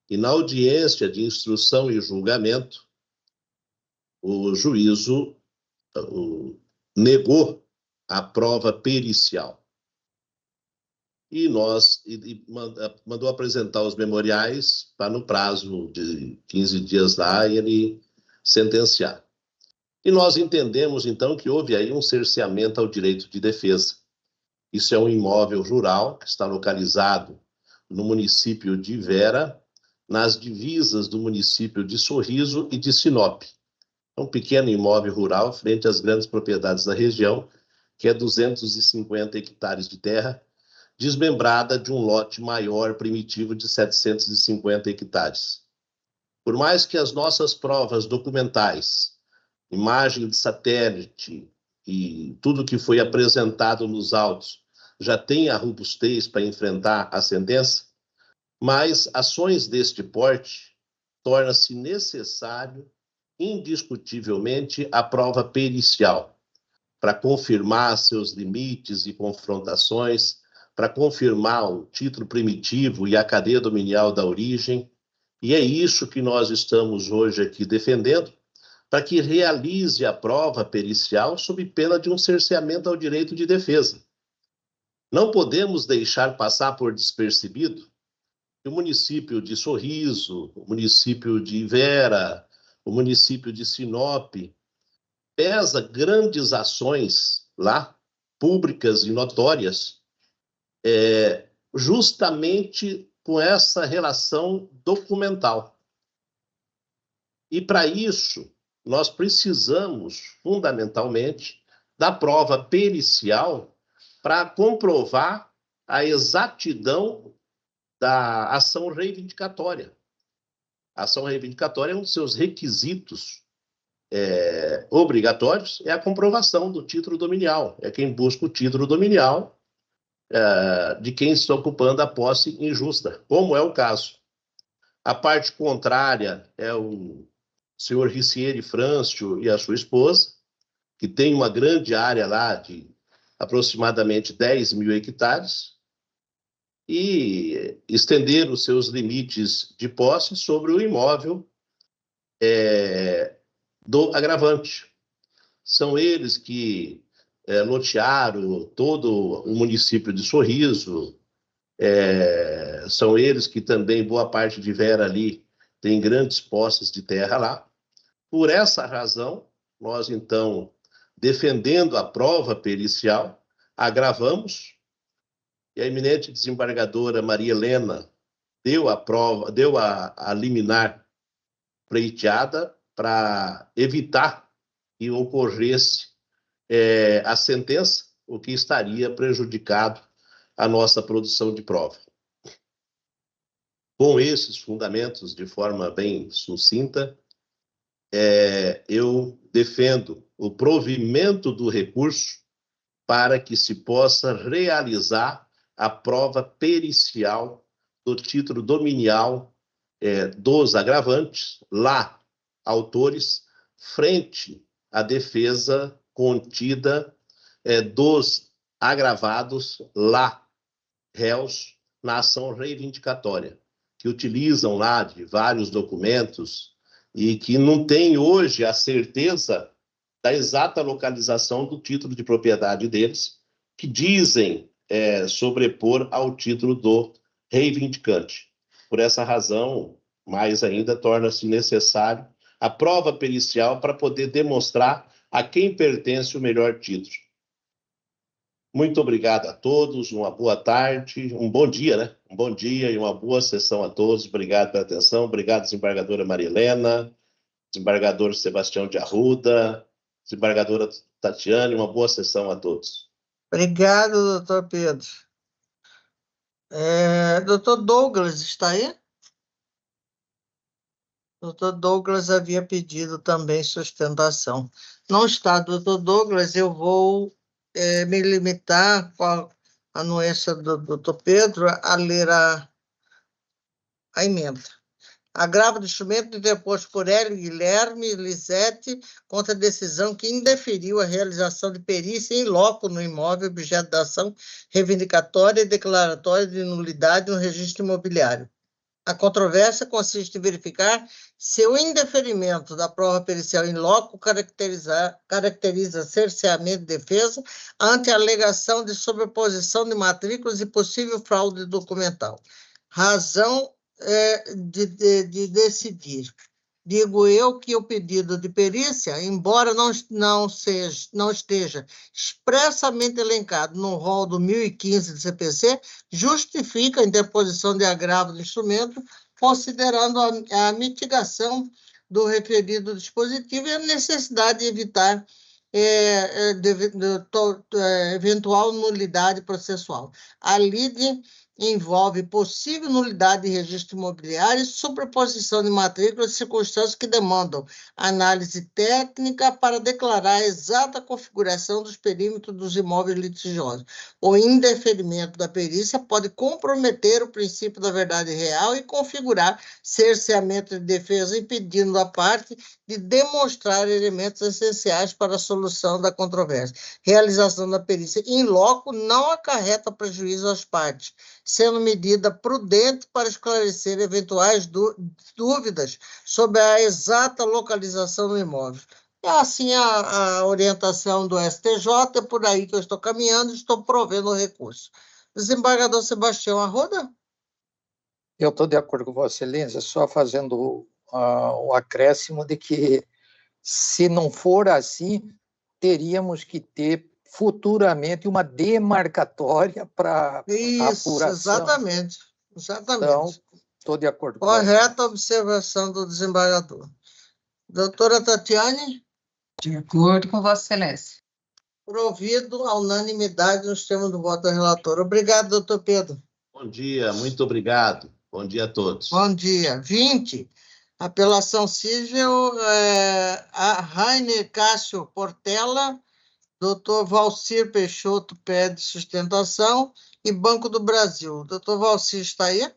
e na audiência de instrução e julgamento, o juízo negou a prova pericial. E mandou apresentar os memoriais para, no prazo de 15 dias lá, ele sentenciar. E nós entendemos, então, que houve aí um cerceamento ao direito de defesa. Isso é um imóvel rural que está localizado no município de Vera, nas divisas do município de Sorriso e de Sinop. É um pequeno imóvel rural frente às grandes propriedades da região, que é 250 hectares de terra, desmembrada de um lote maior primitivo de 750 hectares. Por mais que as nossas provas documentais, imagem de satélite e tudo que foi apresentado nos autos já tenha robustez para enfrentar a sentença, mas ações deste porte torna-se necessário indiscutivelmente a prova pericial, para confirmar seus limites e confrontações, para confirmar o título primitivo e a cadeia dominial da origem, e é isso que nós estamos hoje aqui defendendo, para que realize a prova pericial sob pena de um cerceamento ao direito de defesa. Não podemos deixar passar por despercebido que o município de Sorriso, o município de Vera, o município de Sinop, pesa grandes ações lá, públicas e notórias, justamente com essa relação documental. E, para isso, nós precisamos, fundamentalmente, da prova pericial para comprovar a exatidão da ação reivindicatória. A ação reivindicatória, um dos seus requisitos obrigatórios é a comprovação do título dominial. É quem busca o título dominial de quem está ocupando a posse injusta, como é o caso. A parte contrária é o senhor Ricieri Frâncio e a sua esposa, que tem uma grande área lá de aproximadamente 10 mil hectares, e estender os seus limites de posse sobre o imóvel do agravante. São eles que lotearam todo o município de Sorriso, são eles que também, boa parte de Vera ali, tem grandes posses de terra lá. Por essa razão, nós, então, defendendo a prova pericial, agravamos, e a eminente desembargadora Maria Helena deu a liminar pleiteada para evitar que ocorresse a sentença, o que estaria prejudicado a nossa produção de prova. Com esses fundamentos, de forma bem sucinta, eu defendo o provimento do recurso para que se possa realizar a prova pericial do título dominial dos agravantes, lá, autores, frente à defesa contida dos agravados, lá, réus, na ação reivindicatória, que utilizam lá de vários documentos e que não têm hoje a certeza da exata localização do título de propriedade deles, que dizem sobrepor ao título do reivindicante. Por essa razão, mais ainda, torna-se necessário a prova pericial para poder demonstrar a quem pertence o melhor título. Muito obrigado a todos, uma boa tarde, um bom dia, né? Um bom dia e uma boa sessão a todos. Obrigado pela atenção, obrigado, desembargadora Maria Helena, desembargador Sebastião de Arruda, desembargadora Tatiane, uma boa sessão a todos. Obrigado, doutor Pedro. Doutor Douglas, está aí? Doutor Douglas havia pedido também sustentação. Não está, doutor Douglas, eu vou me limitar, com a anuência do doutor Pedro, a ler a emenda. Agravo do instrumento interposto por Hélio Guilherme Lisete contra a decisão que indeferiu a realização de perícia em loco no imóvel objeto da ação reivindicatória e declaratória de nulidade no registro imobiliário. A controvérsia consiste em verificar se o indeferimento da prova pericial em loco caracteriza cerceamento de defesa ante a alegação de sobreposição de matrículas e possível fraude documental. Razão de decidir. Digo eu que o pedido de perícia, embora não esteja expressamente elencado no rol do 1015 do CPC, justifica a interposição de agravo do instrumento, considerando a mitigação do referido dispositivo e a necessidade de evitar eventual nulidade processual. A lide envolve possível nulidade de registro imobiliário e sobreposição de matrículas e circunstâncias que demandam análise técnica para declarar a exata configuração dos perímetros dos imóveis litigiosos. O indeferimento da perícia pode comprometer o princípio da verdade real e configurar cerceamento de defesa, impedindo a parte de demonstrar elementos essenciais para a solução da controvérsia. Realização da perícia in loco não acarreta prejuízo às partes, sendo medida prudente para esclarecer eventuais dúvidas sobre a exata localização do imóvel. É assim a orientação do STJ, é por aí que eu estou caminhando e estou provendo o recurso. Desembargador Sebastião Arruda? Eu estou de acordo com Vossa Excelência, só fazendo o acréscimo de que, se não for assim, teríamos que ter futuramente uma demarcatória para apuração. Exatamente. Então, estou de acordo. Correta observação do desembargador. Doutora Tatiane? De acordo com Vossa Excelência. Provido a unanimidade nos termos do voto do relator. Obrigado, doutor Pedro. Bom dia, muito obrigado. Bom dia a todos. Bom dia. 20. Apelação civil, a Rainer Cássio Portela, doutor Valcir Peixoto pede sustentação e Banco do Brasil. Doutor Valcir está aí?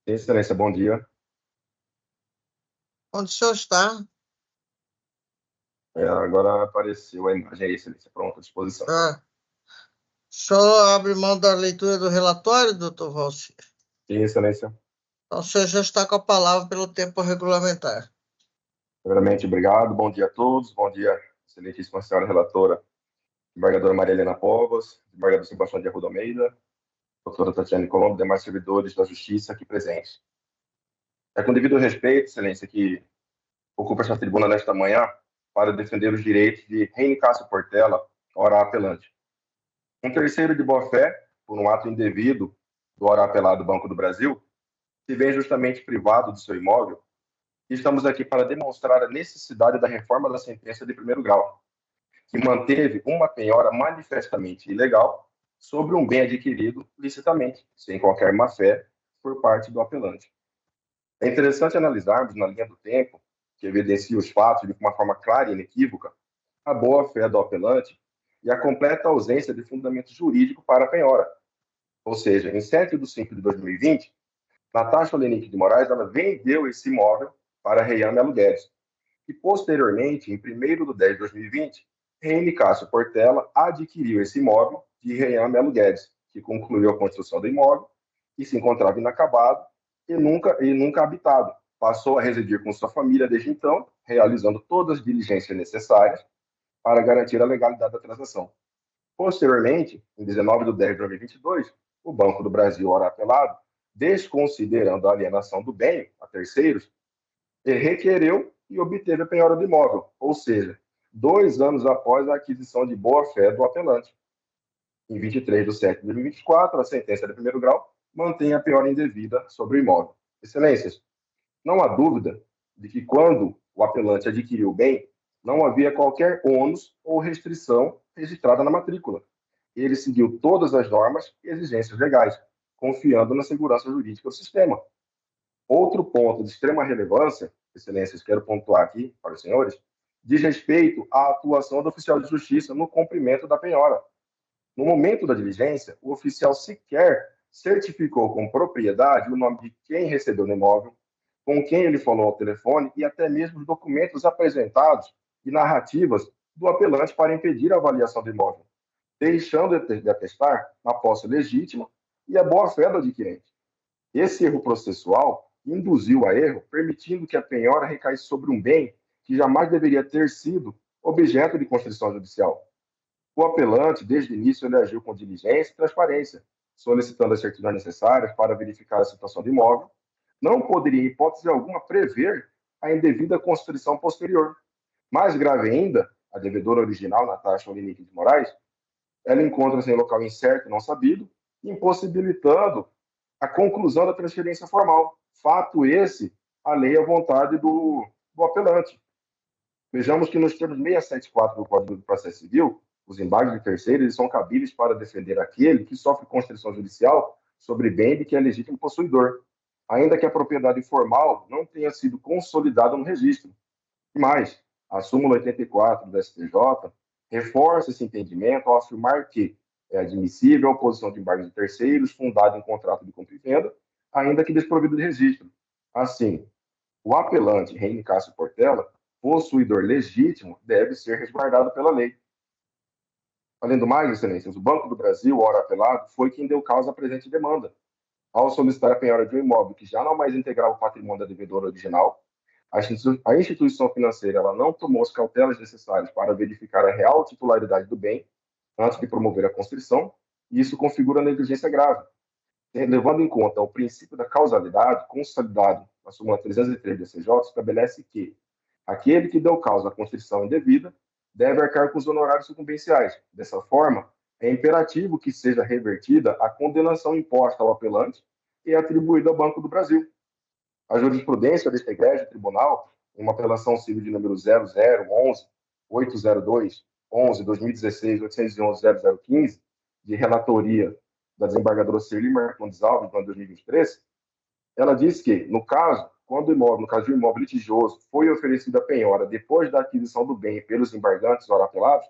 Excelência, bom dia. Onde o senhor está? Agora apareceu a imagem aí, Excelência, pronto, à disposição. O senhor abre mão da leitura do relatório, doutor Valcir? Sim, Excelência. Então, o senhor já está com a palavra pelo tempo regulamentar. Primeiramente, obrigado, bom dia a todos, bom dia, excelentíssima senhora relatora, desembargadora Maria Helena Povas, desembargador Sebastião de Arruda Almeida, doutora Tatiane Colombo, demais servidores da Justiça aqui presentes. É com devido respeito, Excelência, que ocupa esta tribuna nesta manhã para defender os direitos de Reine Cássio Portela, ora apelante. Um terceiro de boa-fé, por um ato indevido do ora apelado Banco do Brasil, se vê justamente privado do seu imóvel, e estamos aqui para demonstrar a necessidade da reforma da sentença de primeiro grau, que manteve uma penhora manifestamente ilegal sobre um bem adquirido licitamente, sem qualquer má-fé, por parte do apelante. É interessante analisarmos, na linha do tempo, que evidencia os fatos de uma forma clara e inequívoca, a boa-fé do apelante e a completa ausência de fundamento jurídico para a penhora. Ou seja, em 7 de 5 de 2020, Natasha Lenique de Moraes ela vendeu esse imóvel para Reian Melo Guedes. E, posteriormente, em 1º de 10 de 2020, Reine Cássio Portela adquiriu esse imóvel de Reian Melo Guedes, que concluiu a construção do imóvel e se encontrava inacabado e nunca habitado. Passou a residir com sua família desde então, realizando todas as diligências necessárias para garantir a legalidade da transação. Posteriormente, em 19 de 10 de 2022, o Banco do Brasil, ora apelado, desconsiderando a alienação do bem a terceiros, requereu e obteve a penhora do imóvel, ou seja, 2 anos após a aquisição de boa-fé do apelante. Em 23 de 7 de 2024, a sentença de primeiro grau mantém a penhora indevida sobre o imóvel. Excelências, não há dúvida de que quando o apelante adquiriu o bem, não havia qualquer ônus ou restrição registrada na matrícula. Ele seguiu todas as normas e exigências legais, confiando na segurança jurídica do sistema. Outro ponto de extrema relevância, Excelências, quero pontuar aqui para os senhores, diz respeito à atuação do oficial de justiça no cumprimento da penhora. No momento da diligência, o oficial sequer certificou com propriedade o nome de quem recebeu o imóvel, com quem ele falou ao telefone e até mesmo os documentos apresentados e narrativas do apelante para impedir a avaliação do imóvel, deixando de atestar a posse legítima e a boa-fé do adquirente. Esse erro processual induziu a erro, permitindo que a penhora recaísse sobre um bem que jamais deveria ter sido objeto de constrição judicial. O apelante, desde o início, ele agiu com diligência e transparência, solicitando as certidões necessárias para verificar a situação do imóvel, não poderia, em hipótese alguma, prever a indevida constrição posterior. Mais grave ainda, a devedora original, Natasha Lenique de Moraes, ela encontra-se em local incerto e não sabido, impossibilitando a conclusão da transferência formal. Fato esse, alheio à vontade do apelante. Vejamos que nos termos 674 do Código do Processo Civil, os embargos de terceiros eles são cabíveis para defender aquele que sofre constrição judicial sobre bem de que é legítimo possuidor, ainda que a propriedade formal não tenha sido consolidada no registro. E mais, a súmula 84 do STJ reforça esse entendimento ao afirmar que é admissível a oposição de embargos de terceiros fundada em contrato de compra e venda, ainda que desprovido de registro. Assim, o apelante Reine Cássio Portela, possuidor legítimo, deve ser resguardado pela lei. Além do mais, Excelências, o Banco do Brasil, ora apelado, foi quem deu causa à presente demanda. Ao solicitar a penhora de um imóvel que já não mais integrava o patrimônio da devedora original, a instituição financeira ela não tomou as cautelas necessárias para verificar a real titularidade do bem antes de promover a constrição, e isso configura negligência grave. Levando em conta o princípio da causalidade, consolidado na súmula 303 do STJ, estabelece que aquele que deu causa à constrição indevida deve arcar com os honorários sucumbenciais. Dessa forma, é imperativo que seja revertida a condenação imposta ao apelante e atribuída ao Banco do Brasil. A jurisprudência deste egrégio tribunal, em uma apelação civil de número 0011 802 11 2016 811 0015, de relatoria da desembargadora Cirli Marcondes Alves, no ano 2023, ela diz que, no caso de um imóvel litigioso, foi oferecida a penhora depois da aquisição do bem pelos embargantes ora apelados,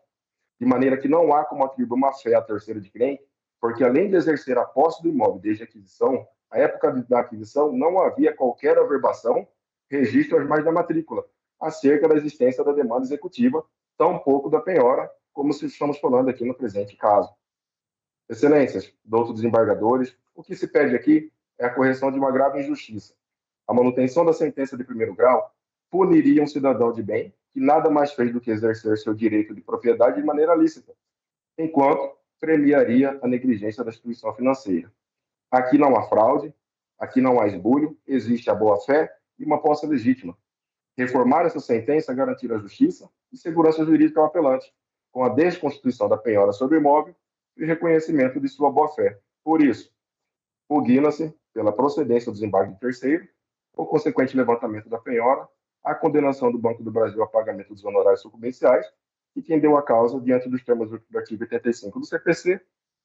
de maneira que não há como atribuir uma fé a terceiro adquirente, porque além de exercer a posse do imóvel desde a aquisição, À época da aquisição, não havia qualquer averbação, registro às margens da matrícula, acerca da existência da demanda executiva, tampouco da penhora, como se estamos falando aqui no presente caso. Excelências, doutos desembargadores, o que se pede aqui é a correção de uma grave injustiça. A manutenção da sentença de primeiro grau puniria um cidadão de bem que nada mais fez do que exercer seu direito de propriedade de maneira lícita, enquanto premiaria a negligência da instituição financeira. Aqui não há fraude, aqui não há esbulho, existe a boa-fé e uma posse legítima. Reformar essa sentença garantir a justiça e segurança jurídica ao apelante, com a desconstituição da penhora sobre o imóvel e reconhecimento de sua boa-fé. Por isso, pugna-se pela procedência do desembargo de terceiro, o consequente levantamento da penhora, a condenação do Banco do Brasil a pagamento dos honorários sucumbenciais e quem deu a causa diante dos termos do artigo 85 do CPC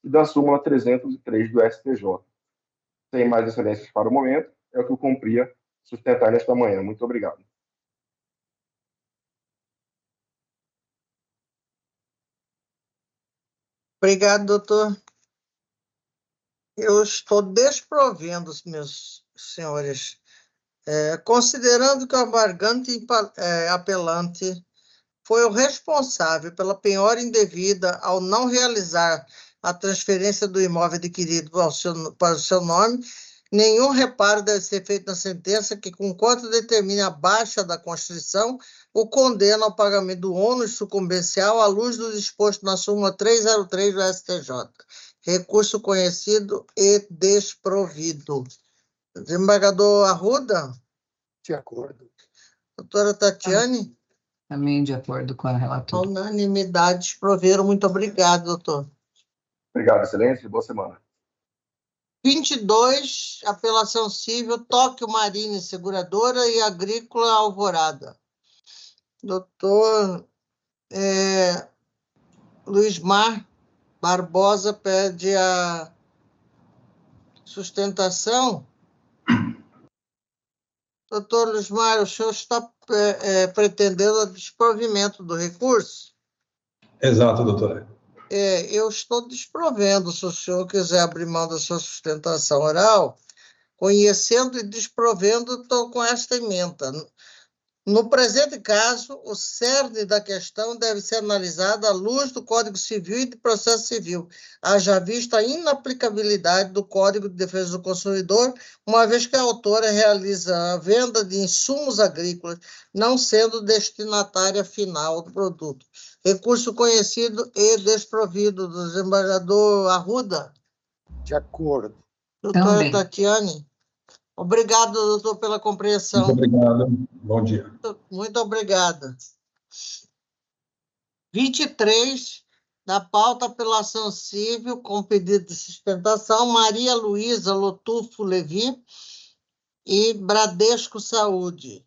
e da súmula 303 do STJ. Sem mais excelências para o momento, é o que eu cumpria sustentar nesta manhã. Muito obrigado. Obrigado, doutor. Eu estou desprovendo, meus senhores, considerando que o embargante apelante foi o responsável pela penhora indevida ao não realizar a transferência do imóvel adquirido para o seu nome, nenhum reparo deve ser feito na sentença que, conquanto determine a baixa da Constituição, o condena ao pagamento do ônus sucumbencial à luz do disposto na súmula 303 do STJ. Recurso conhecido e desprovido. Desembargador Arruda? De acordo. Doutora Tatiane? Também de acordo com a relatora. Unanimidade, desproveram. Muito obrigado, doutor. Obrigado, excelência. Boa semana. 22, apelação civil, Tóquio Marine Seguradora e Agrícola Alvorada. Doutor Luiz Mar Barbosa pede a sustentação. Doutor Luiz Mar, o senhor está pretendendo o desprovimento do recurso? Exato, doutora. Eu estou desprovendo, se o senhor quiser abrir mão da sua sustentação oral, conhecendo e desprovendo, estou com esta emenda. No presente caso, o cerne da questão deve ser analisado à luz do Código Civil e de Processo Civil, haja vista a inaplicabilidade do Código de Defesa do Consumidor, uma vez que a autora realiza a venda de insumos agrícolas, não sendo destinatária final do produto. Recurso conhecido e desprovido. Do desembargador Arruda? De acordo. Doutora Tatiane? Obrigado, doutor, pela compreensão. Muito obrigado. Bom dia. Muito obrigada. 23, da pauta apelação civil, com pedido de sustentação, Maria Luísa Lotufo Levi e Bradesco Saúde.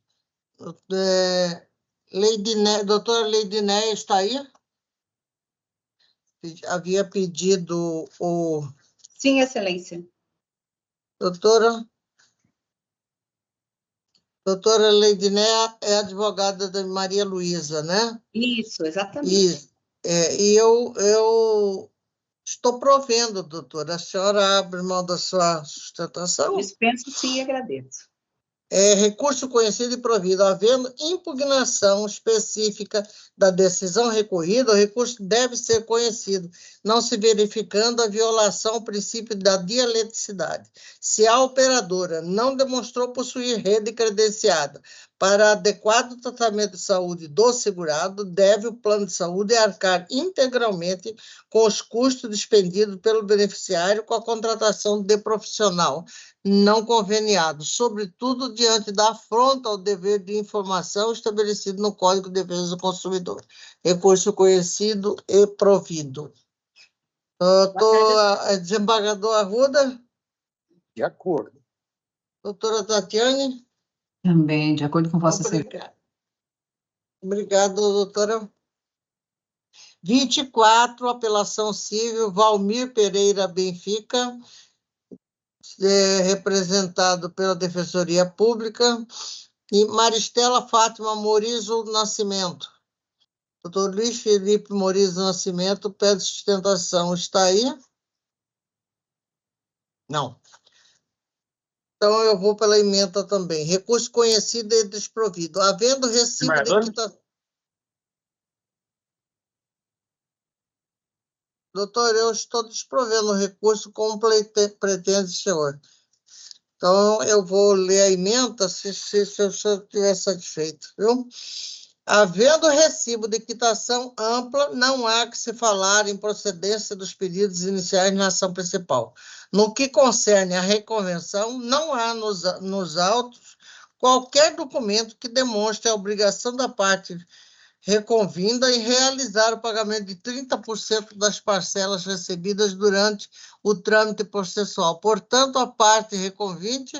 Doutora Leidiné está aí? Havia pedido o... Sim, excelência. Doutora Leidiné é advogada da Maria Luísa, né? Isso, exatamente. Isso. E eu estou provendo, doutora. A senhora abre mão da sua sustentação? Dispenso sim e agradeço. Recurso conhecido e provido. Havendo impugnação específica da decisão recorrida, o recurso deve ser conhecido, não se verificando a violação ao princípio da dialeticidade. Se a operadora não demonstrou possuir rede credenciada para adequado tratamento de saúde do segurado, deve o plano de saúde arcar integralmente com os custos despendidos pelo beneficiário com a contratação de profissional não conveniado, sobretudo diante da afronta ao dever de informação estabelecido no Código de Defesa do Consumidor. Recurso conhecido e provido. Desembargador Arruda? De acordo. Doutora Tatiane? Também, de acordo com Vossa Excelência. Obrigado, doutora. 24, apelação civil, Valmir Pereira Benfica, representado pela Defensoria Pública, e Maristela Fátima Morizo Nascimento. Doutor Luiz Felipe Morizo Nascimento pede sustentação. Está aí? Não. Então, eu vou pela emenda também. Recurso conhecido e desprovido. Havendo recibo de quitação... Doutor, eu estou desprovendo o recurso como pretende o senhor. Então, eu vou ler a emenda se o senhor estiver satisfeito, viu? Havendo recibo de quitação ampla, não há que se falar em procedência dos pedidos iniciais na ação principal. No que concerne à reconvenção, não há nos autos qualquer documento que demonstre a obrigação da parte reconvinda em realizar o pagamento de 30% das parcelas recebidas durante o trâmite processual. Portanto, a parte reconvinte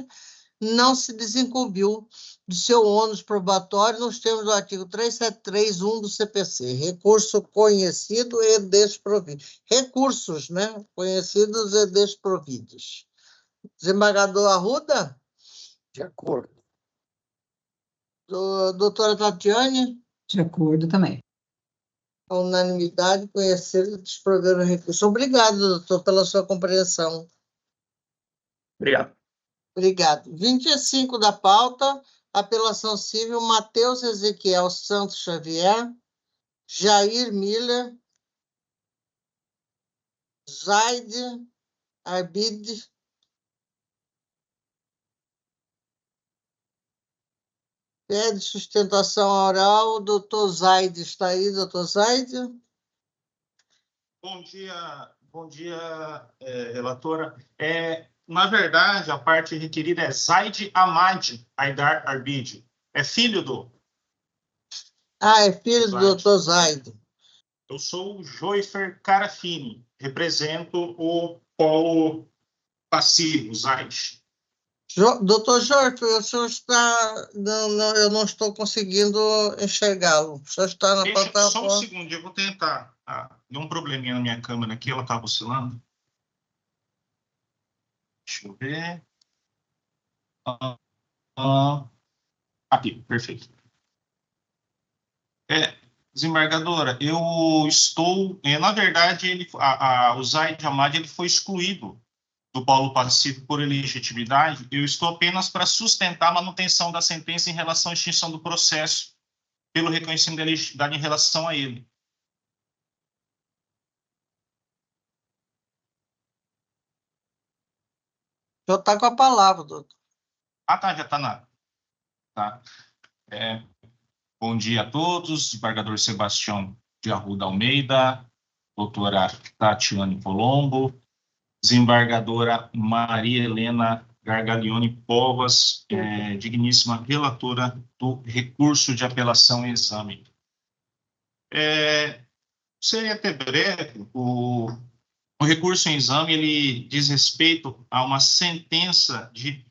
não se desincumbiu de seu ônus probatório nos termos do artigo 373.1 do CPC. Recurso conhecido e desprovido. Recursos, né? Conhecidos e desprovidos. Desembargador Arruda? De acordo. Doutora Tatiane? De acordo também. A unanimidade, conhecido e desprovido recurso. Obrigado, doutor, pela sua compreensão. Obrigado. Obrigado. 25 da pauta, apelação civil, Matheus Ezequiel Santos Xavier, Jair Miller, Zaide Arbide, pede sustentação oral, doutor Zaide, está aí, doutor Zaide? Bom dia, relatora. Na verdade, a parte requerida é Zaide Ahmad Haidar Arbide. É filho do... É filho do doutor Zaide. Eu sou o Joifer Carafini, represento o polo passivo, Zaide. Doutor Jorge, o senhor está... Não, eu não estou conseguindo enxergá-lo. O senhor está na plataforma... Só um segundo, eu vou tentar. Deu um probleminha na minha câmera aqui, ela estava oscilando. Deixa eu ver. Aqui, perfeito. Desembargadora, eu estou... na verdade, o Zaide Ahmad ele foi excluído do polo passivo por ilegitimidade. Eu estou apenas para sustentar a manutenção da sentença em relação à extinção do processo pelo reconhecimento da ilegitimidade em relação a ele. O senhor está com a palavra, doutor. Já está na... Tá. Bom dia a todos, desembargador Sebastião de Arruda Almeida, doutora Tatiane Colombo, desembargadora Maria Helena Gargalione Povas, digníssima relatora do recurso de apelação e exame. Seria até breve, o recurso em exame ele diz respeito a uma sentença de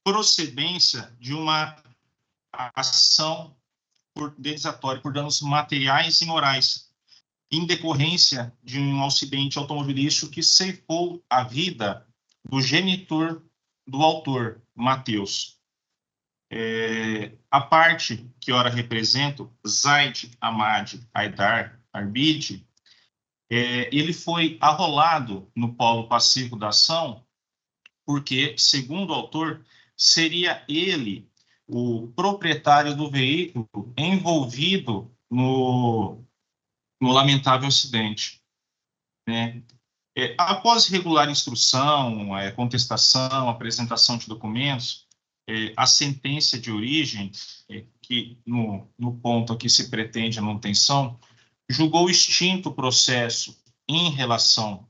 procedência de uma ação indenizatória por danos materiais e morais, em decorrência de um acidente automobilístico que ceifou a vida do genitor do autor, Matheus. A parte que ora represento, Zaide Ahmad Haidar Arbide, ele foi arrolado no polo passivo da ação porque, segundo o autor, seria ele o proprietário do veículo envolvido no lamentável acidente. Após regular instrução, contestação, apresentação de documentos, a sentença de origem, que no ponto aqui se pretende a manutenção, julgou extinto o processo em relação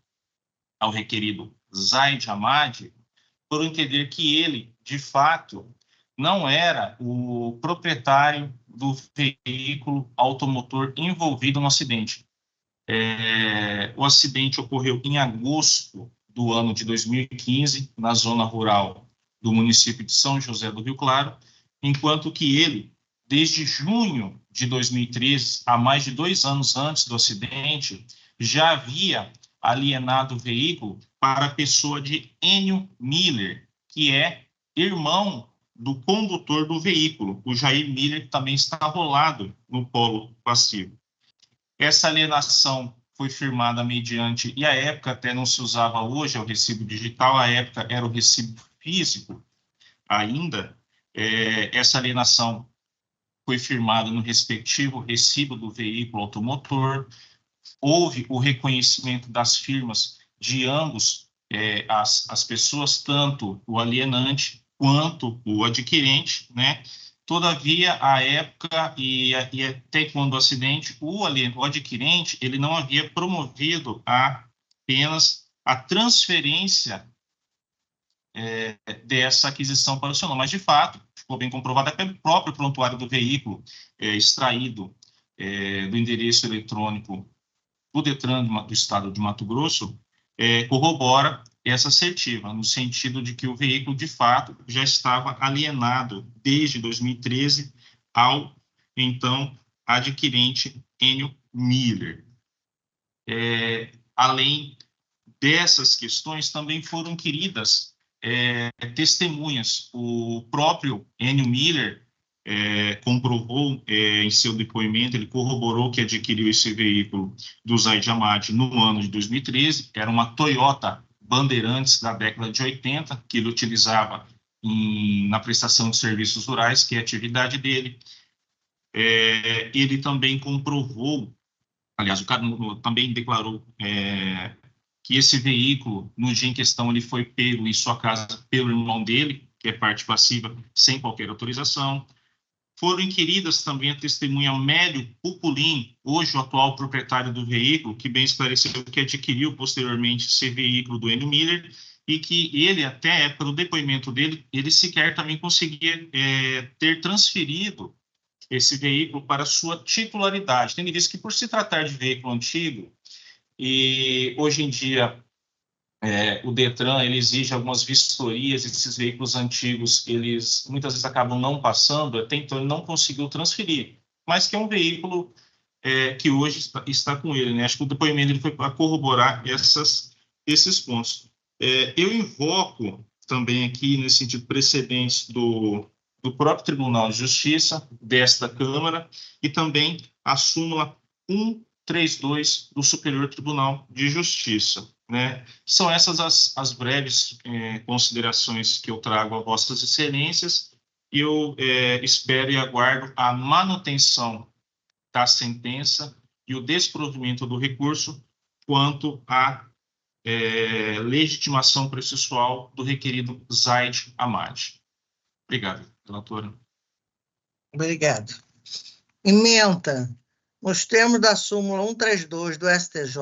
ao requerido Zaide Ahmad, por entender que ele, de fato, não era o proprietário do veículo automotor envolvido no acidente. O acidente ocorreu em agosto do ano de 2015, na zona rural do município de São José do Rio Claro, enquanto que ele, desde junho de 2013, há mais de 2 anos antes do acidente, já havia alienado o veículo para a pessoa de Enio Miller, que é irmão do condutor do veículo, o Jair Miller, que também está arrolado no polo passivo. Essa alienação foi firmada mediante, e à época até não se usava hoje, é o recibo digital, à época era o recibo físico, ainda, essa alienação foi firmada no respectivo recibo do veículo automotor, houve o reconhecimento das firmas de ambos as pessoas, tanto o alienante quanto o adquirente, né? Todavia, à época e até quando o acidente, o adquirente ele não havia promovido apenas a transferência dessa aquisição para o seu nome, mas de fato ficou bem comprovado até pelo próprio prontuário do veículo extraído do endereço eletrônico do Detran do Estado de Mato Grosso, corrobora essa assertiva, no sentido de que o veículo, de fato, já estava alienado desde 2013 ao, então, adquirente Enio Miller. Além dessas questões, também foram inquiridas testemunhas. O próprio Enio Miller comprovou em seu depoimento, ele corroborou que adquiriu esse veículo do Zaid Hamad no ano de 2013, era uma Toyota Bandeirantes da década de 80, que ele utilizava na prestação de serviços rurais, que é a atividade dele. Ele também comprovou, aliás, o cara também declarou que esse veículo, no dia em questão, ele foi pego em sua casa pelo irmão dele, que é parte passiva, sem qualquer autorização. Foram inquiridas também a testemunha Mélio Puculin, hoje o atual proprietário do veículo, que bem esclareceu que adquiriu posteriormente esse veículo do Enio Miller, e que ele, até a época do depoimento dele, ele sequer também conseguia ter transferido esse veículo para sua titularidade. Ele disse que, por se tratar de veículo antigo, e hoje em dia o Detran ele exige algumas vistorias, esses veículos antigos, eles muitas vezes acabam não passando, até então ele não conseguiu transferir, mas que é um veículo que hoje está com ele, né? Acho que o depoimento ele foi para corroborar esses pontos. Eu invoco também aqui, nesse sentido, precedentes do próprio Tribunal de Justiça, desta Câmara, e também a súmula 132 do Superior Tribunal de Justiça, né? São essas as breves considerações que eu trago a vossas excelências, e eu espero e aguardo a manutenção da sentença e o desprovimento do recurso quanto à legitimação processual do requerido Zaid Hamad. Obrigado, relatora. Obrigado. Ementa. Nos termos da súmula 132 do STJ,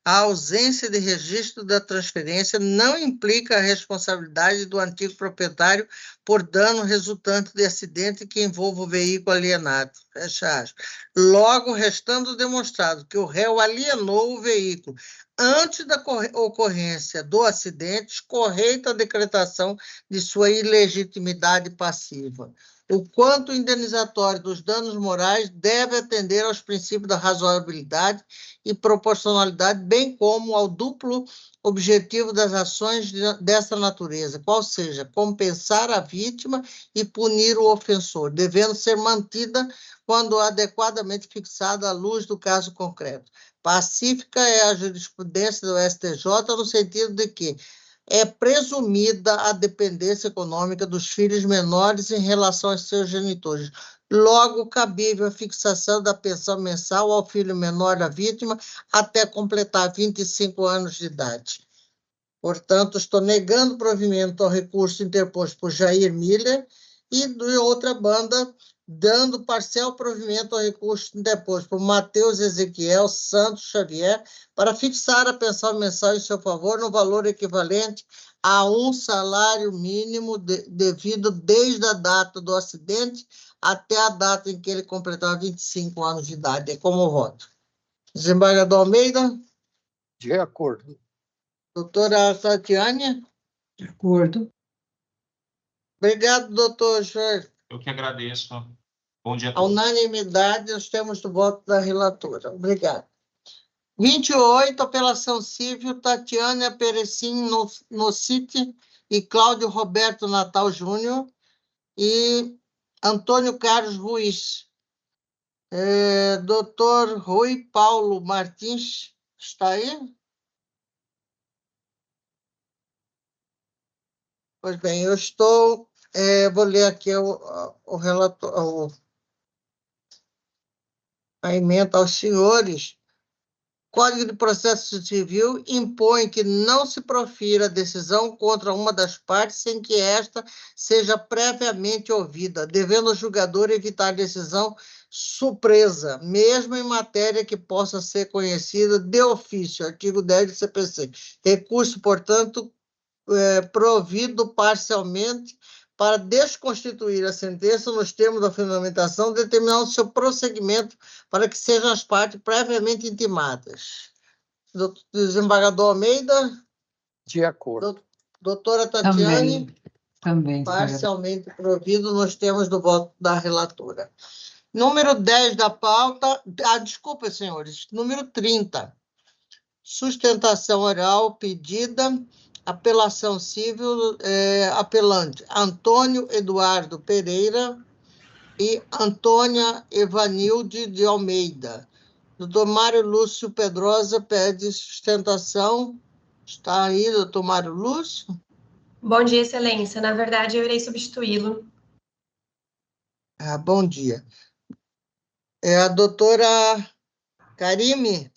a ausência de registro da transferência não implica a responsabilidade do antigo proprietário por dano resultante de acidente que envolva o veículo alienado. Fecha aspas. Logo, restando demonstrado que o réu alienou o veículo antes da ocorrência do acidente, correta a decretação de sua ilegitimidade passiva. O quanto indenizatório dos danos morais deve atender aos princípios da razoabilidade e proporcionalidade, bem como ao duplo objetivo das ações dessa natureza, qual seja, compensar a vítima e punir o ofensor, devendo ser mantida quando adequadamente fixada à luz do caso concreto. Pacífica é a jurisprudência do STJ no sentido de que é presumida a dependência econômica dos filhos menores em relação aos seus genitores. Logo, cabível a fixação da pensão mensal ao filho menor da vítima até completar 25 anos de idade. Portanto, estou negando provimento ao recurso interposto por Jair Miller e, de outra banda, dando parcial provimento ao recurso interposto por Matheus Ezequiel Santos Xavier para fixar a pensão mensal em seu favor no valor equivalente a um salário mínimo devido desde a data do acidente até a data em que ele completar 25 anos de idade. É como voto. Desembargador Almeida? De acordo. Doutora Tatiane? De acordo. Obrigado, doutor Jorge. Eu que agradeço. Bom dia a A todos. unanimidade, nós temos o voto da relatora. Obrigado. 28, apelação civil, Tatiana Perecim Nocite e Cláudio Roberto Natal Júnior e Antônio Carlos Ruiz. Doutor Rui Paulo Martins, está aí? Pois bem, eu estou Vou ler aqui o relatório, a emenda aos senhores. Código de Processo Civil impõe que não se profira decisão contra uma das partes sem que esta seja previamente ouvida, devendo o julgador evitar decisão surpresa, mesmo em matéria que possa ser conhecida de ofício, artigo 10 do CPC. Recurso, portanto, provido parcialmente para desconstituir a sentença nos termos da fundamentação, determinando seu prosseguimento para que sejam as partes previamente intimadas. Desembargador Almeida? De acordo. Doutora Tatiane? Também. Parcialmente provido nos termos do voto da relatora. Número 10 da pauta... desculpa, senhores. Número 30. Sustentação oral pedida... Apelação civil, apelante Antônio Eduardo Pereira e Antônia Evanilde de Almeida. Doutor Mário Lúcio Pedrosa pede sustentação. Está aí, doutor Mário Lúcio? Bom dia, excelência. Na verdade, eu irei substituí-lo. Bom dia. A doutora Karime?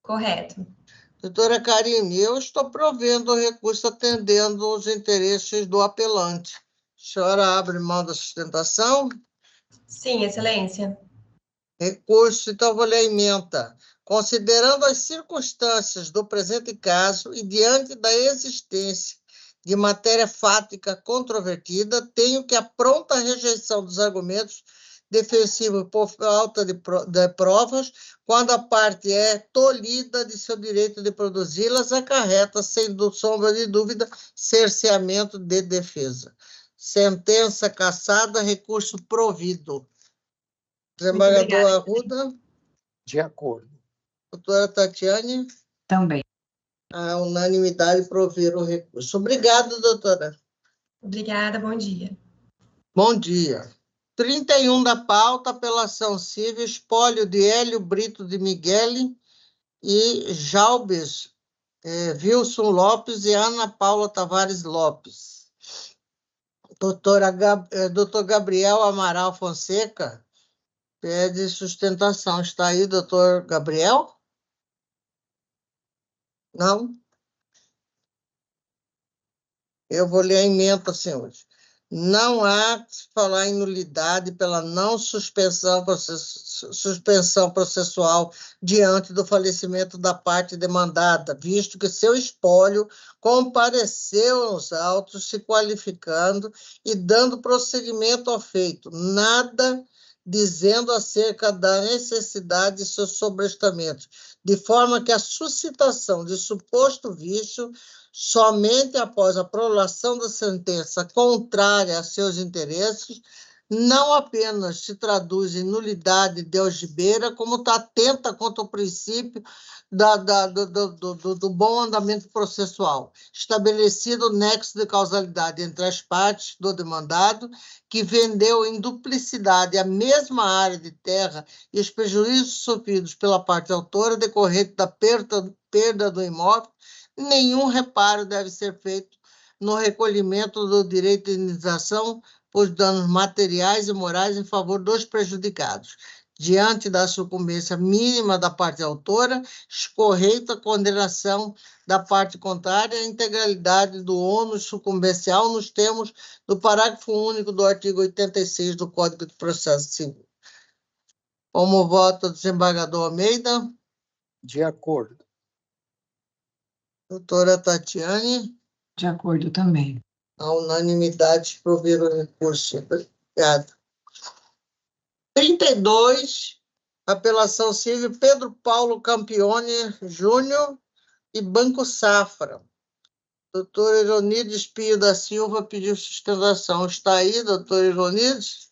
Correto. Doutora Karine, eu estou provendo o recurso atendendo os interesses do apelante. A senhora abre mão da sustentação? Sim, excelência. Recurso, então vou ler a emenda. Considerando as circunstâncias do presente caso e diante da existência de matéria fática controvertida, tenho que a pronta rejeição dos argumentos defensivos por falta de provas, quando a parte é tolhida de seu direito de produzi-las, acarreta, sem sombra de dúvida, cerceamento de defesa. Sentença cassada, recurso provido. Desembargador Arruda? De acordo. Doutora Tatiane? Também. A unanimidade provir o recurso. Obrigado, doutora. Obrigada, bom dia. Bom dia. 31 da pauta, apelação civil, espólio de Hélio Brito de Miguel e Jalbes Wilson Lopes e Ana Paula Tavares Lopes. Doutor Gabriel Amaral Fonseca pede sustentação. Está aí, doutor Gabriel? Não? Eu vou ler a emenda, senhores. Não há que se falar em nulidade pela não suspensão processual diante do falecimento da parte demandada, visto que seu espólio compareceu nos autos, se qualificando e dando prosseguimento ao feito, nada dizendo acerca da necessidade de seus sobrestamentos, de forma que a suscitação de suposto vício somente após a prolação da sentença contrária a seus interesses, não apenas se traduz em nulidade de algibeira, como atenta contra o princípio do bom andamento processual, estabelecido o nexo de causalidade entre as partes do demandado, que vendeu em duplicidade a mesma área de terra e os prejuízos sofridos pela parte autora decorrente da perda do imóvel. Nenhum reparo deve ser feito no recolhimento do direito de indenização por danos materiais e morais em favor dos prejudicados. Diante da sucumbência mínima da parte autora, escorreita a condenação da parte contrária à integralidade do ônus sucumbencial nos termos do parágrafo único do artigo 86 do Código de Processo Civil. Como vota o desembargador Almeida? De acordo. Doutora Tatiane? De acordo também. A unanimidade provir o recurso. Obrigada. 32, apelação civil Pedro Paulo Campione Júnior e Banco Safra. Doutor Ironides Pio da Silva pediu sustentação. Está aí, doutor Ironides?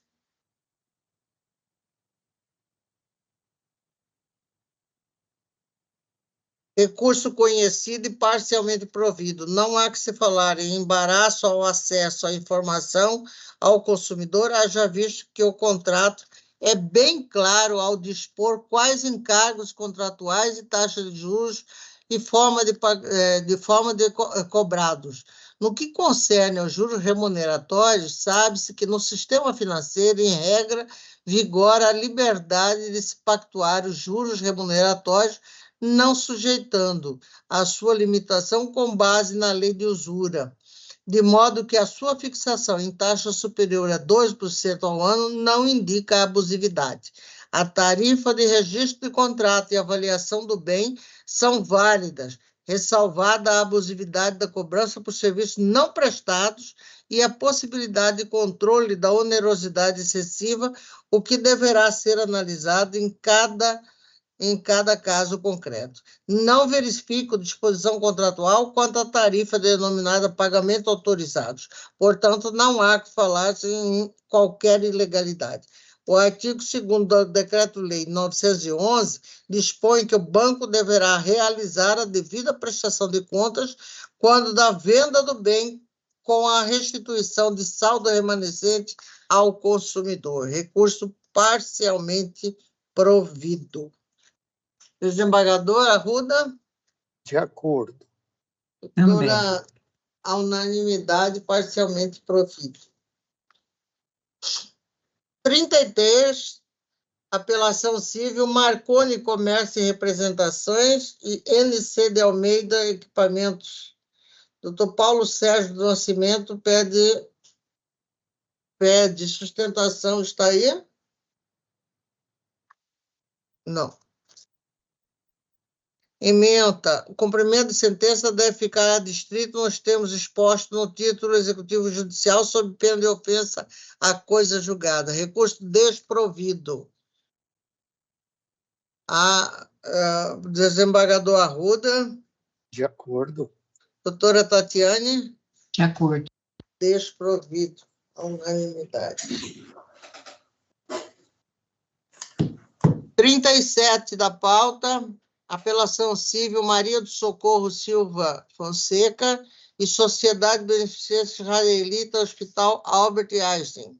Recurso conhecido e parcialmente provido. Não há que se falar em embaraço ao acesso à informação ao consumidor, haja visto que o contrato é bem claro ao dispor quais encargos contratuais e taxas de juros e cobrados. No que concerne aos juros remuneratórios, sabe-se que no sistema financeiro, em regra, vigora a liberdade de se pactuar os juros remuneratórios, não sujeitando a sua limitação com base na lei de usura, de modo que a sua fixação em taxa superior a 2% ao ano não indica abusividade. A tarifa de registro de contrato e avaliação do bem são válidas, ressalvada a abusividade da cobrança por serviços não prestados e a possibilidade de controle da onerosidade excessiva, o que deverá ser analisado em cada caso concreto. Não verifico disposição contratual quanto à tarifa denominada pagamento autorizados. Portanto, não há que falar em qualquer ilegalidade. O artigo 2º do Decreto-Lei 911 dispõe que o banco deverá realizar a devida prestação de contas quando da venda do bem com a restituição de saldo remanescente ao consumidor. Recurso parcialmente provido. Desembargador Arruda? De acordo. Doutora, a unanimidade parcialmente provido. 33, apelação civil, Marconi Comércio e Representações e NC de Almeida Equipamentos. Doutor Paulo Sérgio do Nascimento pede sustentação. Está aí? Não. Ementa. O cumprimento de sentença deve ficar adstrito nos termos expostos no título executivo judicial sob pena de ofensa à coisa julgada. Recurso desprovido. Desembargador Arruda. De acordo. Doutora Tatiane. De acordo. Desprovido. A unanimidade. 37 da pauta. Apelação civil Maria do Socorro Silva Fonseca e Sociedade Beneficente Israelita Hospital Albert Einstein.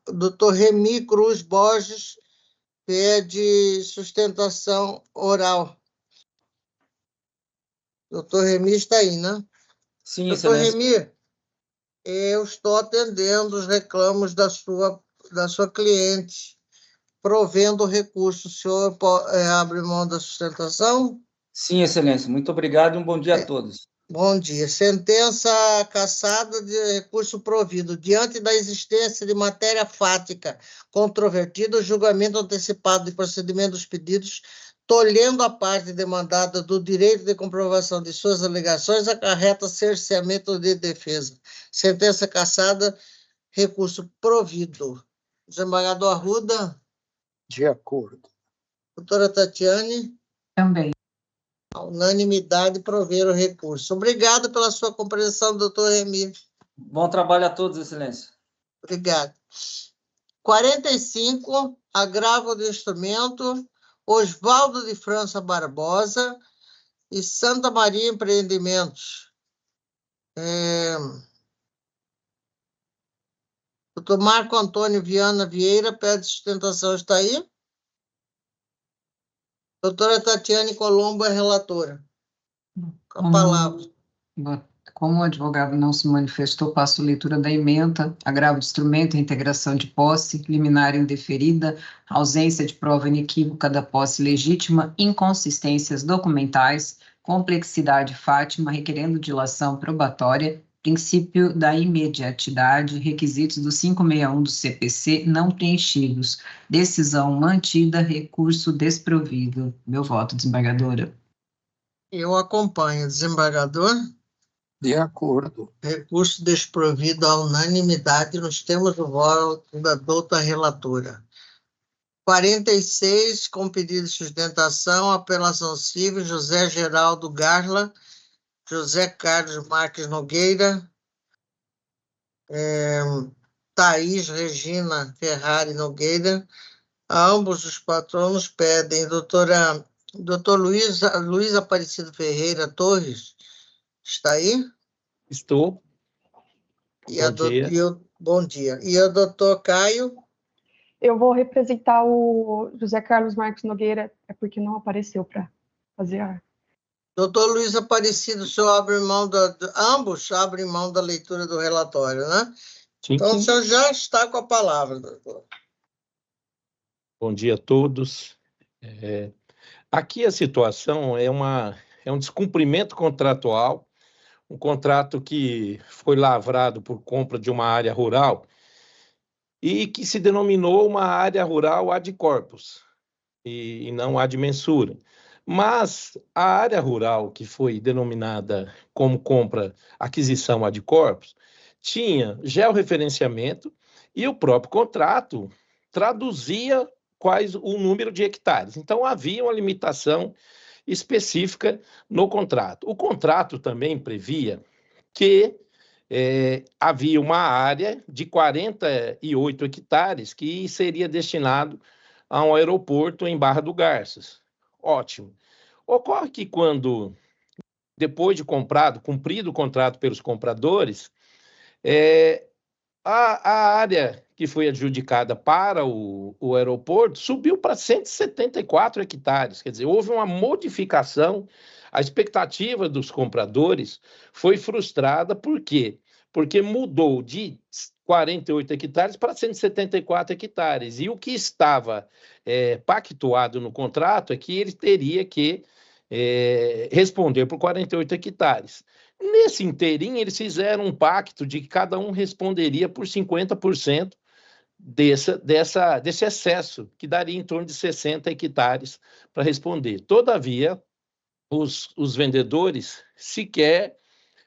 Doutor Remi Cruz Borges pede sustentação oral. Doutor Remi está aí, né? Sim, doutor excelência. Remi, eu estou atendendo os reclamos da sua cliente, provendo o recurso. O senhor abre mão da sustentação? Sim, excelência. Muito obrigado e um bom dia a todos. Bom dia. Sentença cassada de recurso provido. Diante da existência de matéria fática controvertida, o julgamento antecipado de procedimento dos pedidos, tolhendo a parte demandada do direito de comprovação de suas alegações, acarreta cerceamento de defesa. Sentença cassada, recurso provido. Desembargador Arruda? De acordo. Doutora Tatiane? Também. A unanimidade prover o recurso. Obrigado pela sua compreensão, doutor Remi. Bom trabalho a todos, excelência. Obrigado. 45, agravo do instrumento, Oswaldo de França Barbosa e Santa Maria Empreendimentos. Doutor Marco Antônio Viana Vieira pede sustentação. Está aí? Doutora Tatiane Colombo é relatora. Com a palavra. Como o advogado não se manifestou, passo leitura da ementa, agravo de instrumento, reintegração de posse, liminar indeferida, ausência de prova inequívoca da posse legítima, inconsistências documentais, complexidade fátima, requerendo dilação probatória, princípio da imediatidade, requisitos do 561 do CPC não preenchidos, decisão mantida, recurso desprovido. Meu voto, desembargadora. Eu acompanho, desembargador. De acordo. Recurso desprovido à unanimidade, nós temos o voto da doutora relatora. 46, com pedido de sustentação, apelação civil, José Geraldo Garla, José Carlos Marques Nogueira, Thaís Regina Ferrari Nogueira. Ambos os patronos pedem, doutor Luiz Aparecido Ferreira Torres, está aí? Estou. Bom dia. Bom dia. E o doutor Caio? Eu vou representar o José Carlos Marques Nogueira, é porque não apareceu para fazer a... Doutor Luiz Aparecido, o senhor abre mão ambos abrem mão da leitura do relatório, né? Sim, Então, sim. o senhor já está com a palavra, doutor. Bom dia a todos. Aqui a situação é um descumprimento contratual, um contrato que foi lavrado por compra de uma área rural e que se denominou uma área rural ad corpus e não ad mensura. Mas a área rural que foi denominada como aquisição ad corpus tinha georreferenciamento e o próprio contrato traduzia quais o número de hectares. Então, havia uma limitação específica no contrato. O contrato também previa que havia uma área de 48 hectares que seria destinado a um aeroporto em Barra do Garças. Ótimo. Ocorre que depois de cumprido o contrato pelos compradores, a área que foi adjudicada para o aeroporto subiu para 174 hectares. Quer dizer, houve uma modificação. A expectativa dos compradores foi frustrada. Por quê? Porque mudou de 48 hectares para 174 hectares. E o que estava pactuado no contrato é que ele teria que responder por 48 hectares. Nesse inteirinho, eles fizeram um pacto de que cada um responderia por 50% desse excesso, que daria em torno de 60 hectares para responder. Todavia, os vendedores sequer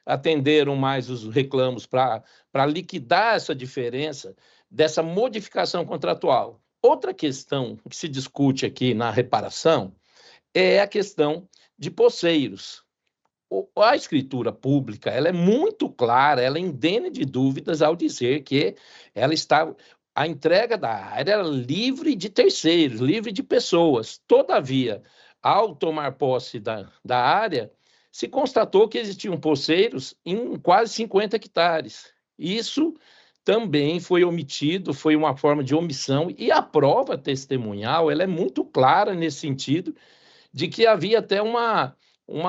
atenderam mais os reclamos para liquidar essa diferença dessa modificação contratual. Outra questão que se discute aqui na reparação é a questão de poceiros. A escritura pública ela é muito clara, ela é indene de dúvidas ao dizer que a entrega da área era livre de terceiros, livre de pessoas. Todavia, ao tomar posse da área, se constatou que existiam poceiros em quase 50 hectares. Isso também foi omitido, foi uma forma de omissão, e a prova testemunhal ela é muito clara nesse sentido, de que havia até uma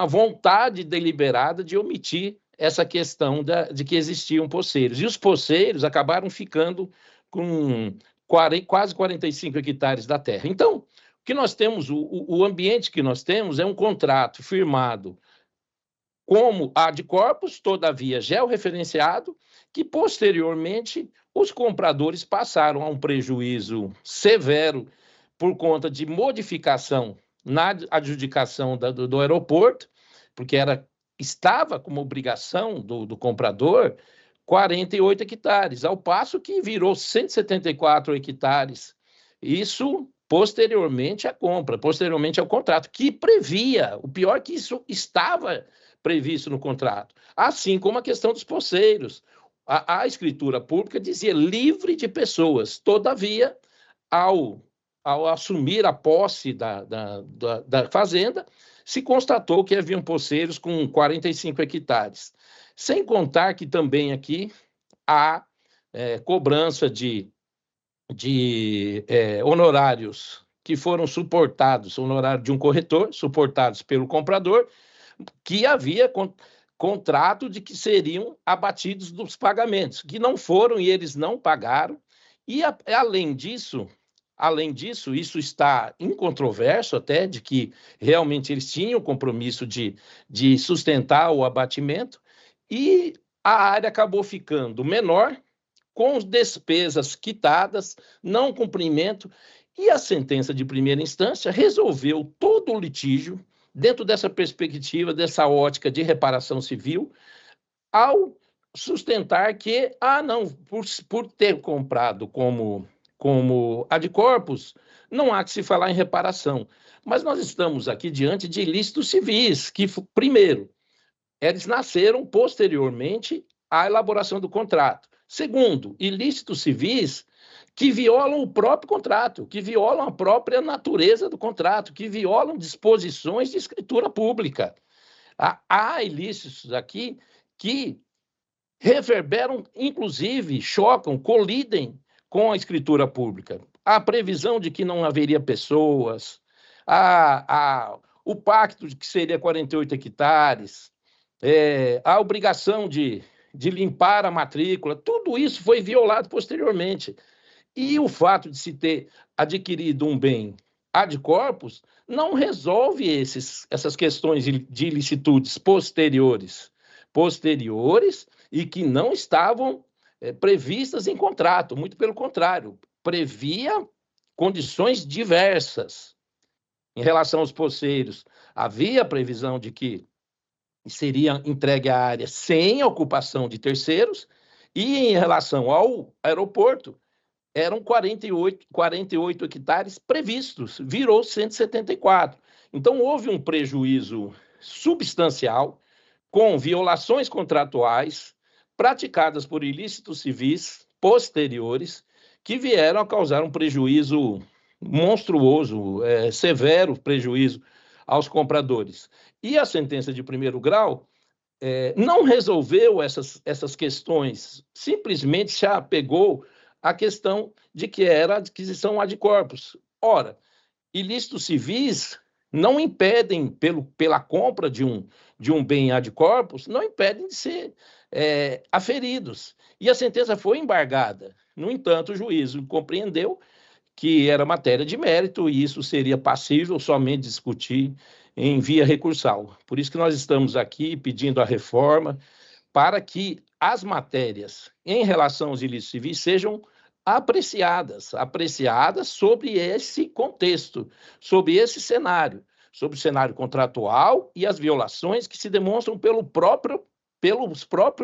vontade deliberada de omitir essa questão de que existiam poceiros. E os poceiros acabaram ficando com quase 45 hectares da terra. Então, o que nós temos, o ambiente que nós temos é um contrato firmado como ad corpus, todavia georreferenciado, que posteriormente os compradores passaram a um prejuízo severo por conta de modificação na adjudicação do aeroporto, porque estava como obrigação do comprador 48 hectares, ao passo que virou 174 hectares. Isso posteriormente à compra, posteriormente ao contrato, que previa, o pior é que isso estava previsto no contrato, assim como a questão dos poceiros. A escritura pública dizia livre de pessoas, todavia, ao assumir a posse da fazenda, se constatou que haviam poceiros com 45 hectares. Sem contar que também aqui há cobrança de honorários que foram suportados, honorário de um corretor, suportados pelo comprador, que havia contrato de que seriam abatidos dos pagamentos, que não foram e eles não pagaram. E, além disso, isso está incontroverso até, de que realmente eles tinham o compromisso de sustentar o abatimento, e a área acabou ficando menor, com despesas quitadas, não cumprimento, e a sentença de primeira instância resolveu todo o litígio dentro dessa perspectiva, dessa ótica de reparação civil, ao sustentar que, não, por ter comprado como ad corpus, não há que se falar em reparação. Mas nós estamos aqui diante de ilícitos civis, que, primeiro, eles nasceram posteriormente à elaboração do contrato. Segundo, ilícitos civis que violam o próprio contrato, que violam a própria natureza do contrato, que violam disposições de escritura pública. Há ilícitos aqui que reverberam, inclusive, chocam, colidem com a escritura pública. a previsão de que não haveria pessoas, o pacto de que seria 48 hectares, a obrigação de limpar a matrícula, tudo isso foi violado posteriormente. E o fato de se ter adquirido um bem ad corpus não resolve essas questões de ilicitudes posteriores e que não estavam previstas em contrato, muito pelo contrário, previa condições diversas. Em relação aos poceiros, havia previsão de que seria entregue a área sem ocupação de terceiros, e em relação ao aeroporto, eram 48 hectares previstos, virou 174. Então, houve um prejuízo substancial, com violações contratuais praticadas por ilícitos civis posteriores, que vieram a causar um prejuízo monstruoso, severo prejuízo aos compradores. E a sentença de primeiro grau não resolveu essas questões, simplesmente se apegou à questão de que era adquisição ad corpus. Ora, ilícitos civis não impedem, pela compra de um bem ad corpus, não impedem de ser aferidos. E a sentença foi embargada. No entanto, o juízo compreendeu que era matéria de mérito e isso seria passível somente discutir em via recursal. Por isso que nós estamos aqui pedindo a reforma para que as matérias em relação aos ilícitos civis sejam apreciadas sobre esse contexto, sobre esse cenário, sobre o cenário contratual e as violações que se demonstram pelo próprio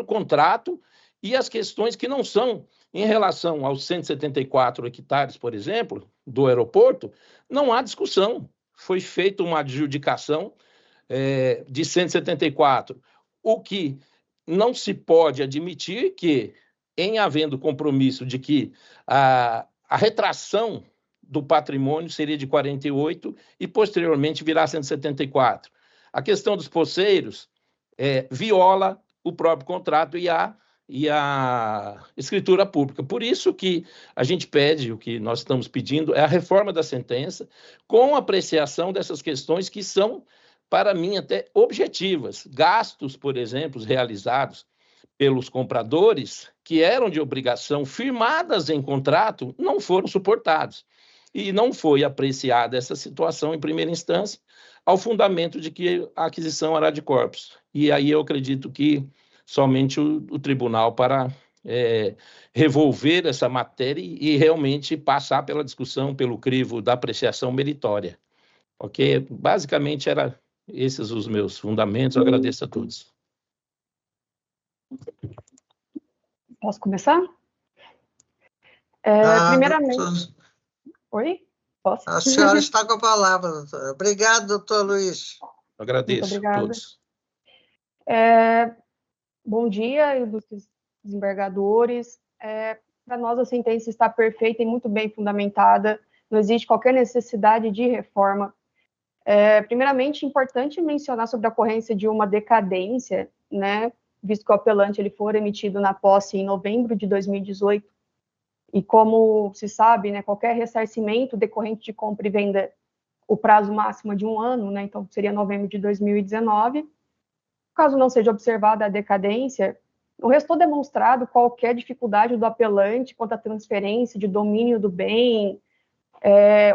contrato e as questões que não são em relação aos 174 hectares, por exemplo, do aeroporto, não há discussão. Foi feita uma adjudicação de 174, o que não se pode admitir que, em havendo compromisso de que a retração do patrimônio seria de 48 e, posteriormente, virá 174. A questão dos poceiros viola o próprio contrato e a escritura pública. Por isso que a gente pede, o que nós estamos pedindo, é a reforma da sentença, com apreciação dessas questões que são, para mim, até objetivas. Gastos, por exemplo, realizados pelos compradores, que eram de obrigação firmadas em contrato, não foram suportados. E não foi apreciada essa situação em primeira instância, ao fundamento de que a aquisição era de corpus. E aí eu acredito que somente o tribunal para revolver essa matéria e realmente passar pela discussão, pelo crivo da apreciação meritória. Ok? Basicamente, eram esses os meus fundamentos. Eu agradeço a todos. Posso começar? Primeiramente... doutor. Oi? Posso? A senhora está com a palavra, doutora. Obrigado, doutor Luiz. Agradeço a todos. Bom dia, ilustres desembargadores. Para nós, a sentença está perfeita e muito bem fundamentada. Não existe qualquer necessidade de reforma. Primeiramente, é importante mencionar sobre a ocorrência de uma decadência, né, visto que o apelante ele for emitido na posse em novembro de 2018. E como se sabe, né, qualquer ressarcimento decorrente de compra e venda, o prazo máximo é de 1 ano, né, então seria novembro de 2019. Caso não seja observada a decadência, não restou demonstrado qualquer dificuldade do apelante quanto à transferência de domínio do bem.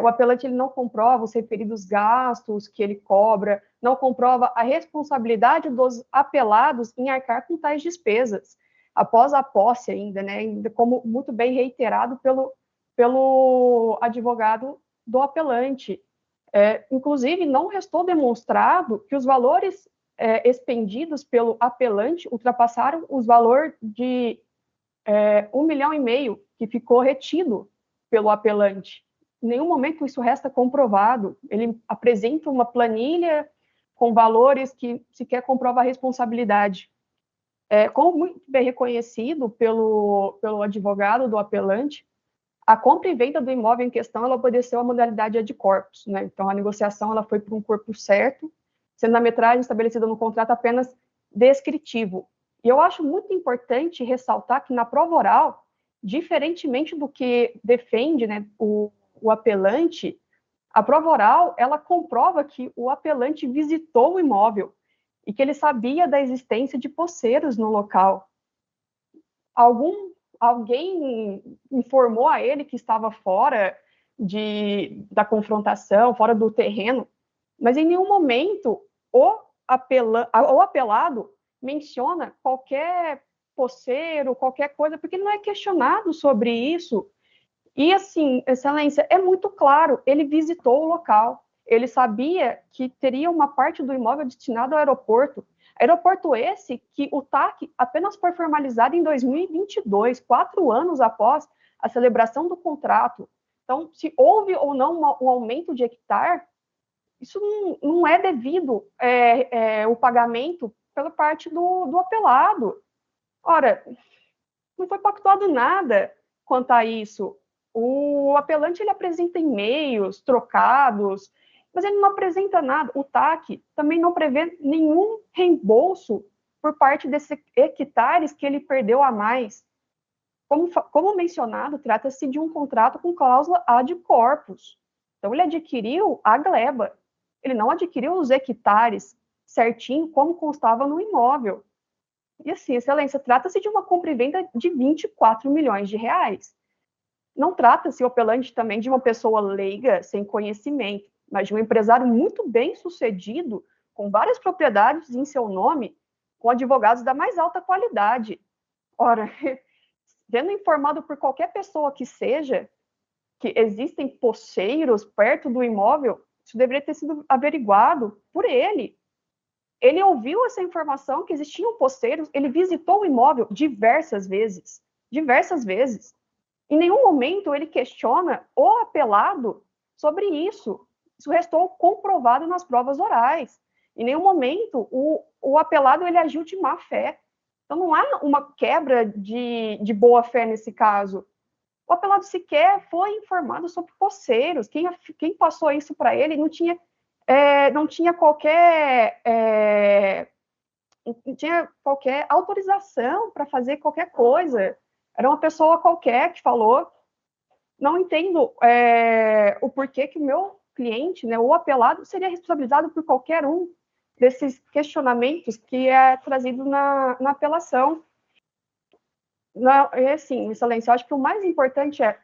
O apelante ele não comprova os referidos gastos que ele cobra, não comprova a responsabilidade dos apelados em arcar com tais despesas, após a posse ainda, né, como muito bem reiterado pelo advogado do apelante. Inclusive, não restou demonstrado que os valores expendidos pelo apelante ultrapassaram os valores de 1,5 milhão que ficou retido pelo apelante. Em nenhum momento isso resta comprovado. Ele apresenta uma planilha com valores que sequer comprova a responsabilidade. Como muito bem reconhecido pelo advogado do apelante, a compra e venda do imóvel em questão ela obedeceu à modalidade ad corpus, né? Então, a negociação ela foi por um corpo certo, sendo a metragem estabelecida no contrato apenas descritivo. E eu acho muito importante ressaltar que na prova oral, diferentemente do que defende, né, o o apelante, a prova oral, ela comprova que o apelante visitou o imóvel e que ele sabia da existência de poceiros no local. Alguém informou a ele que estava fora da confrontação, fora do terreno, mas em nenhum momento o apelado menciona qualquer poceiro, qualquer coisa, porque ele não é questionado sobre isso. E, assim, Excelência, é muito claro, ele visitou o local, ele sabia que teria uma parte do imóvel destinado ao aeroporto. Aeroporto esse que o TAC apenas foi formalizado em 2022, 4 anos após a celebração do contrato. Então, se houve ou não um aumento de hectare, isso não é devido o pagamento pela parte do apelado. Ora, não foi pactuado nada quanto a isso. O apelante, ele apresenta e-mails trocados, mas ele não apresenta nada. O TAC também não prevê nenhum reembolso por parte desses hectares que ele perdeu a mais. Como mencionado, trata-se de um contrato com cláusula ad corpus. Então, ele adquiriu a gleba. Ele não adquiriu os hectares certinho como constava no imóvel. E assim, Excelência, trata-se de uma compra e venda de 24 milhões de reais. Não trata-se, o apelante, também de uma pessoa leiga, sem conhecimento, mas de um empresário muito bem sucedido, com várias propriedades em seu nome, com advogados da mais alta qualidade. Ora, sendo informado por qualquer pessoa que seja, que existem poceiros perto do imóvel, isso deveria ter sido averiguado por ele. Ele ouviu essa informação que existiam poceiros, ele visitou o imóvel diversas vezes. Em nenhum momento ele questiona o apelado sobre isso. Isso restou comprovado nas provas orais. Em nenhum momento o apelado ele agiu de má fé. Então não há uma quebra de boa fé nesse caso. O apelado sequer foi informado sobre poceiros. Quem passou isso para ele não tinha qualquer autorização para fazer qualquer coisa. Era uma pessoa qualquer que falou. Não entendo o porquê que o meu cliente, né, o apelado, seria responsabilizado por qualquer um desses questionamentos que é trazido na apelação. Assim, Excelência, eu acho que o mais importante em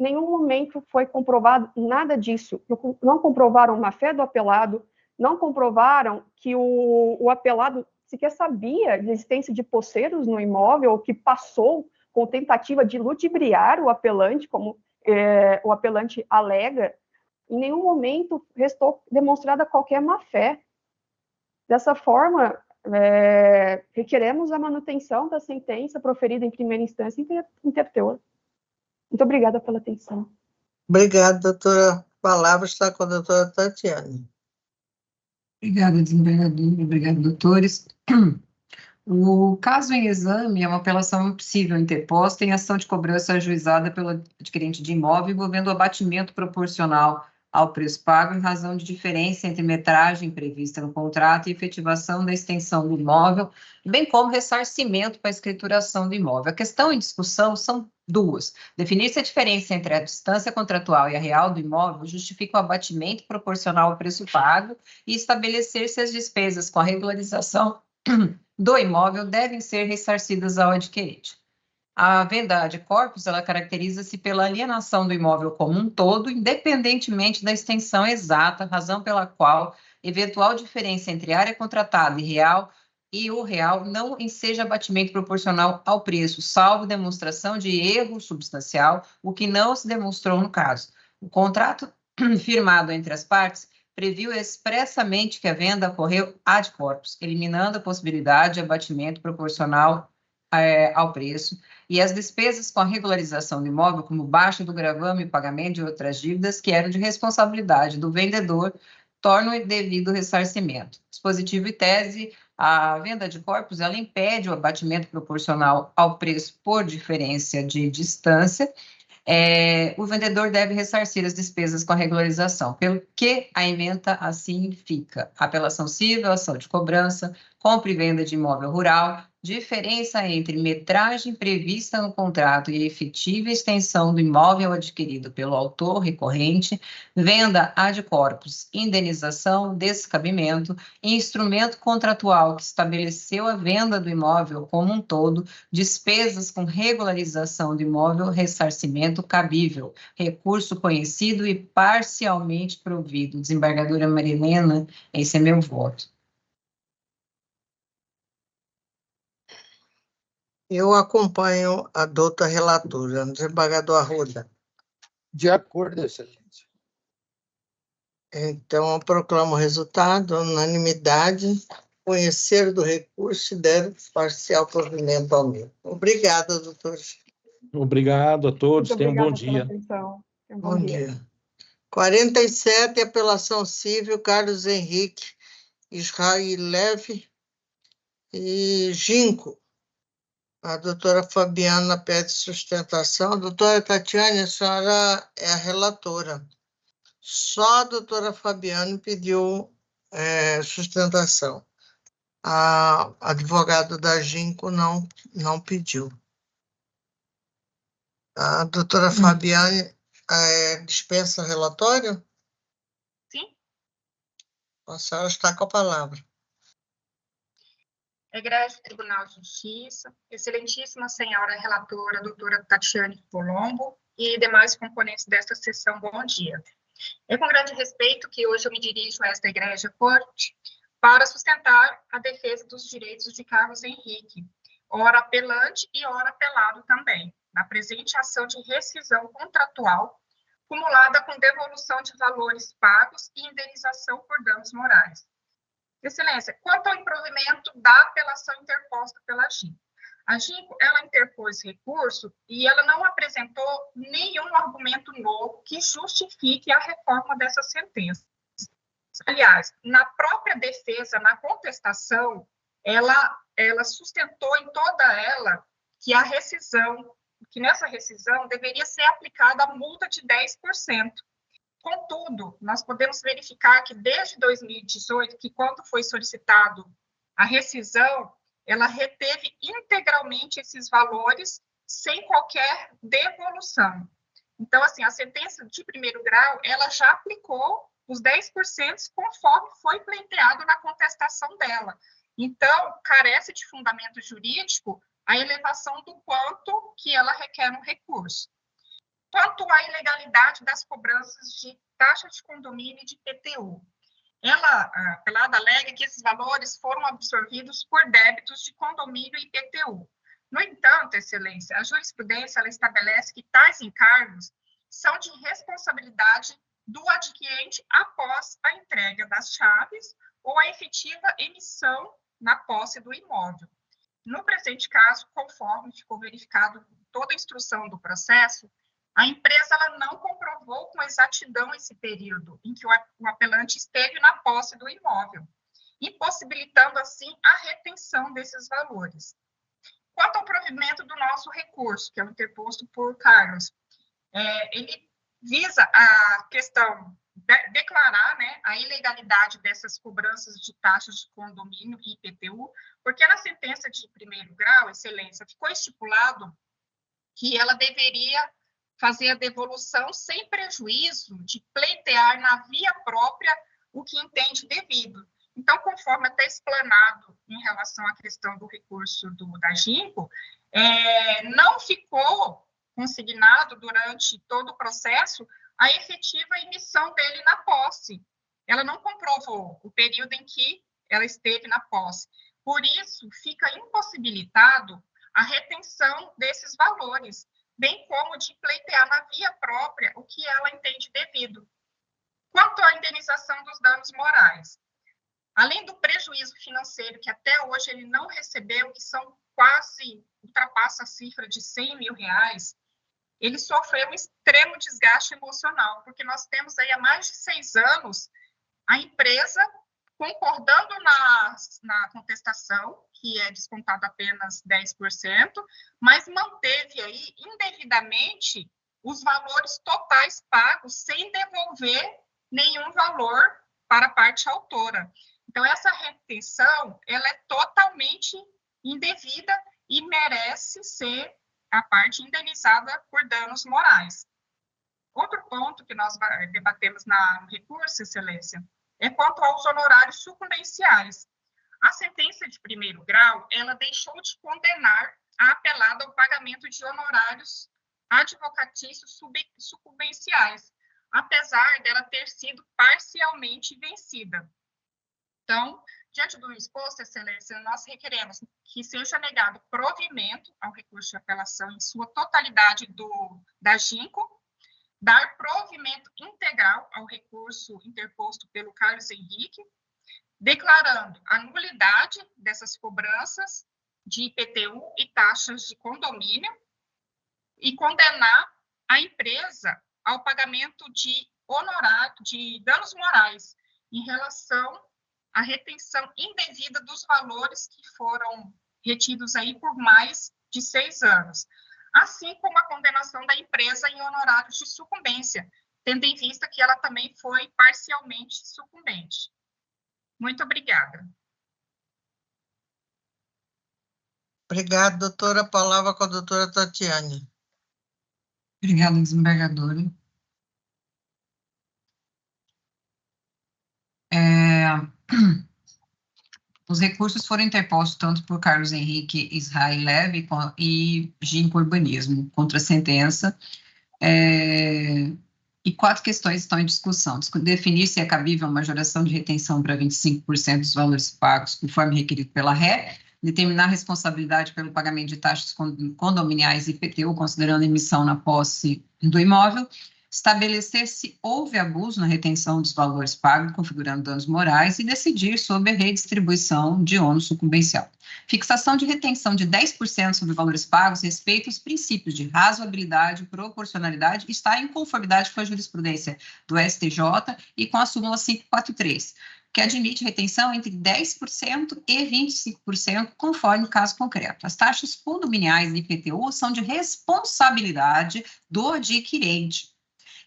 nenhum momento foi comprovado nada disso. Não comprovaram má fé do apelado, não comprovaram que o apelado sequer sabia da existência de poceiros no imóvel, ou que passou com tentativa de ludibriar o apelante, como o apelante alega. Em nenhum momento restou demonstrada qualquer má fé. Dessa forma, requeremos a manutenção da sentença proferida em primeira instância interteor. Muito obrigada pela atenção. Obrigada, doutora. A palavra está com a doutora Tatiane. Obrigada, desembargador. Obrigada, doutores. O caso em exame é uma apelação possível interposta em ação de cobrança ajuizada pelo adquirente de imóvel envolvendo o abatimento proporcional ao preço pago em razão de diferença entre metragem prevista no contrato e efetivação da extensão do imóvel, bem como ressarcimento para a escrituração do imóvel. A questão em discussão são duas. Definir se a diferença entre a distância contratual e a real do imóvel justifica o abatimento proporcional ao preço pago e estabelecer se as despesas com a regularização do imóvel devem ser ressarcidas ao adquirente. A venda ad corpus, ela caracteriza-se pela alienação do imóvel como um todo, independentemente da extensão exata, razão pela qual eventual diferença entre área contratada e o real não enseja abatimento proporcional ao preço, salvo demonstração de erro substancial, o que não se demonstrou no caso. O contrato firmado entre as partes previu expressamente que a venda ocorreu ad corpus, eliminando a possibilidade de abatimento proporcional ao preço, e as despesas com a regularização do imóvel, como baixa do gravame e pagamento de outras dívidas que eram de responsabilidade do vendedor, tornam devido o ressarcimento. Dispositivo e tese, a venda de corpus, ela impede o abatimento proporcional ao preço por diferença de distância. O vendedor deve ressarcir as despesas com a regularização, pelo que a ementa assim fica: apelação cível, ação de cobrança, compra e venda de imóvel rural, diferença entre metragem prevista no contrato e a efetiva extensão do imóvel adquirido pelo autor recorrente, venda ad corpus, indenização, descabimento, e instrumento contratual que estabeleceu a venda do imóvel como um todo, despesas com regularização do imóvel, ressarcimento cabível, recurso conhecido e parcialmente provido. Desembargadora Maria Helena, esse é meu voto. Eu acompanho a douta relatora, desembargador Arruda. De acordo, excelência. Então, eu proclamo o resultado, unanimidade, conhecer do recurso e der parcial provimento ao mesmo. Obrigada, doutor. Obrigado a todos, Muito tenham um bom obrigada pela dia. atenção. Tenham um Bom dia. 47, apelação civil, Carlos Henrique Israilev e Ginco. A doutora Fabiana pede sustentação. Doutora Tatiane, a senhora é a relatora. Só a doutora Fabiana pediu sustentação. A advogada da Ginco não pediu. A doutora Fabiane dispensa relatório? Sim. A senhora está com a palavra. Egrégio Tribunal de Justiça, excelentíssima senhora relatora, doutora Tatiane Colombo e demais componentes desta sessão, bom dia. É com grande respeito que hoje eu me dirijo a esta Egrégia Corte para sustentar a defesa dos direitos de Carlos Henrique, ora apelante e ora apelado também, na presente ação de rescisão contratual, cumulada com devolução de valores pagos e indenização por danos morais. Excelência, quanto ao improvimento da apelação interposta pela Ginco. A Ginco, ela interpôs recurso e ela não apresentou nenhum argumento novo que justifique a reforma dessa sentença. Aliás, na própria defesa, na contestação, ela sustentou em toda ela que a rescisão, que nessa rescisão deveria ser aplicada a multa de 10%. Contudo, nós podemos verificar que desde 2018, que quando foi solicitado a rescisão, ela reteve integralmente esses valores sem qualquer devolução. Então, assim, a sentença de primeiro grau, ela já aplicou os 10% conforme foi pleiteado na contestação dela. Então, carece de fundamento jurídico a elevação do quanto que ela requer no recurso. Quanto à ilegalidade das cobranças de taxa de condomínio e de IPTU, ela, a apelada, alega que esses valores foram absorvidos por débitos de condomínio e IPTU. No entanto, excelência, a jurisprudência ela estabelece que tais encargos são de responsabilidade do adquirente após a entrega das chaves ou a efetiva emissão na posse do imóvel. No presente caso, conforme ficou verificado toda a instrução do processo, a empresa ela não comprovou com exatidão esse período em que o apelante esteve na posse do imóvel, impossibilitando, assim, a retenção desses valores. Quanto ao provimento do nosso recurso, que é o interposto por Carlos, ele visa a questão de declarar, né, a ilegalidade dessas cobranças de taxas de condomínio e IPTU, porque na sentença de primeiro grau, excelência, ficou estipulado que ela deveria fazer a devolução sem prejuízo de pleitear na via própria o que entende devido. Então, conforme até explanado em relação à questão do recurso da Ginco, não ficou consignado durante todo o processo a efetiva emissão dele na posse. Ela não comprovou o período em que ela esteve na posse. Por isso, fica impossibilitado a retenção desses valores, bem como de pleitear na via própria o que ela entende devido. Quanto à indenização dos danos morais, além do prejuízo financeiro, que até hoje ele não recebeu, que são quase, ultrapassa a cifra de R$100 mil, ele sofreu um extremo desgaste emocional, porque nós temos aí há mais de 6 anos a empresa concordando na contestação, que é descontado apenas 10%, mas manteve aí indevidamente os valores totais pagos sem devolver nenhum valor para a parte autora. Então, essa retenção, ela é totalmente indevida e merece ser a parte indenizada por danos morais. Outro ponto que nós debatemos no recurso, Excelência, é quanto aos honorários sucumbenciais. A sentença de primeiro grau, ela deixou de condenar a apelada ao pagamento de honorários advocatícios sucumbenciais, apesar dela ter sido parcialmente vencida. Então, diante do exposto, Excelência, nós requeremos que seja negado provimento ao recurso de apelação em sua totalidade da GINCO, dar provimento integral ao recurso interposto pelo Carlos Henrique, declarando a nulidade dessas cobranças de IPTU e taxas de condomínio e condenar a empresa ao pagamento de honorário, de danos morais em relação à retenção indevida dos valores que foram retidos aí por mais de 6 anos, assim como a condenação da empresa em honorários de sucumbência, tendo em vista que ela também foi parcialmente sucumbente. Muito obrigada. Obrigada, doutora. A palavra com a doutora Tatiane. Obrigada, desembargadora. Os recursos foram interpostos tanto por Carlos Henrique Israel Leve e GINCO Urbanismo contra a sentença. E 4 questões estão em discussão. Definir se é cabível a majoração de retenção para 25% dos valores pagos, conforme requerido pela RE, determinar a responsabilidade pelo pagamento de taxas condominiais e IPTU, considerando a emissão na posse do imóvel, estabelecer se houve abuso na retenção dos valores pagos, configurando danos morais, e decidir sobre a redistribuição de ônus sucumbencial. Fixação de retenção de 10% sobre valores pagos respeita os princípios de razoabilidade, proporcionalidade e está em conformidade com a jurisprudência do STJ e com a súmula 543, que admite retenção entre 10% e 25%, conforme o caso concreto. As taxas condominiais e IPTU são de responsabilidade do adquirente,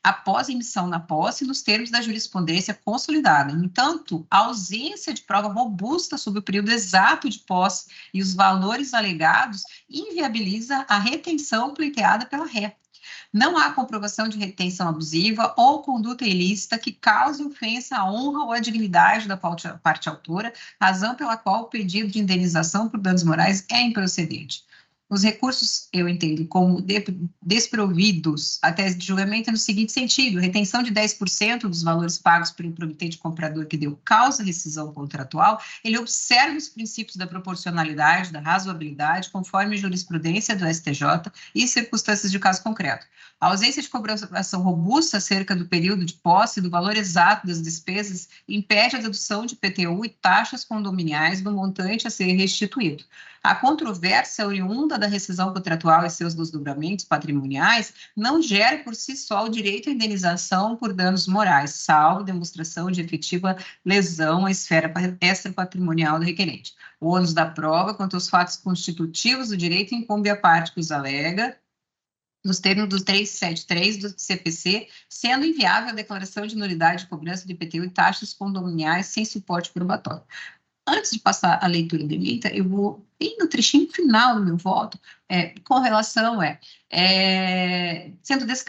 após a emissão na posse, nos termos da jurisprudência consolidada. No entanto, a ausência de prova robusta sobre o período exato de posse e os valores alegados inviabiliza a retenção pleiteada pela ré. Não há comprovação de retenção abusiva ou conduta ilícita que cause ofensa à honra ou à dignidade da parte autora, razão pela qual o pedido de indenização por danos morais é improcedente. Os recursos, eu entendo, como desprovidos até de julgamento no seguinte sentido: retenção de 10% dos valores pagos pelo promitente comprador que deu causa à rescisão contratual, ele observa os princípios da proporcionalidade, da razoabilidade, conforme jurisprudência do STJ e circunstâncias de caso concreto. A ausência de comprovação robusta acerca do período de posse e do valor exato das despesas impede a dedução de IPTU e taxas condominiais do montante a ser restituído. A controvérsia oriunda da rescisão contratual e seus desdobramentos patrimoniais não gera por si só o direito à indenização por danos morais, salvo demonstração de efetiva lesão à esfera extrapatrimonial do requerente. O ônus da prova quanto aos fatos constitutivos do direito incumbe à parte que os alega, nos termos do 373 do CPC, sendo inviável a declaração de nulidade de cobrança de IPTU e taxas condominiais sem suporte probatório. Antes de passar a leitura da emenda, eu vou ir no trechinho final do meu voto, com relação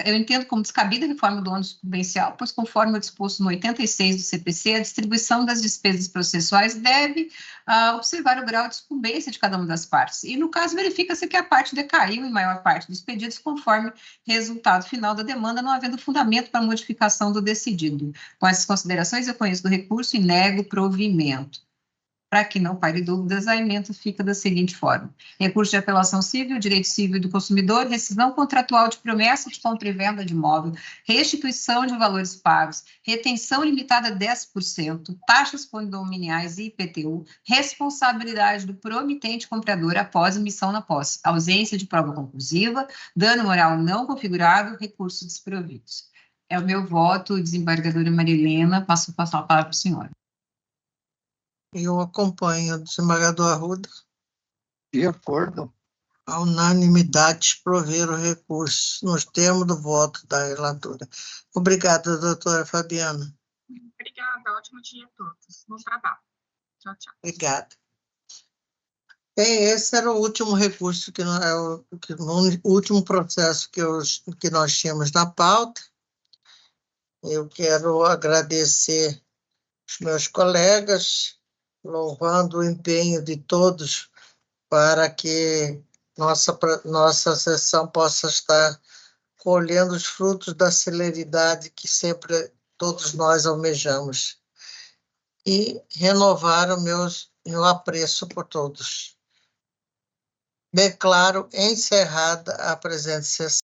eu entendo como descabida a reforma do ônus sucumbencial, pois conforme o disposto no 86 do CPC, a distribuição das despesas processuais deve observar o grau de sucumbência de cada uma das partes. E, no caso, verifica-se que a parte decaiu em maior parte dos pedidos, conforme resultado final da demanda, não havendo fundamento para modificação do decidido. Com essas considerações, eu conheço do recurso e nego provimento. Para que não pare dúvidas, a emenda fica da seguinte forma: recurso de apelação civil, direito civil do consumidor, rescisão contratual de promessa de compra e venda de imóvel, restituição de valores pagos, retenção limitada a 10%, taxas condominiais e IPTU, responsabilidade do promitente comprador após emissão na posse, ausência de prova conclusiva, dano moral não configurado, recursos desprovidos. É o meu voto, desembargadora Maria Helena. Passo a palavra para a senhora. Eu acompanho o desembargador Arruda. De acordo. A unanimidade prover o recurso, nos termos do voto da relatora. Obrigada, doutora Fabiana. Obrigada, ótimo dia a todos. Bom trabalho. Tchau, tchau. Obrigada. Bem, esse era o último recurso, o último processo que nós tínhamos na pauta. Eu quero agradecer os meus colegas, louvando o empenho de todos para que nossa sessão possa estar colhendo os frutos da celeridade que sempre todos nós almejamos. E renovar o meu apreço por todos. Declaro encerrada a presente sessão.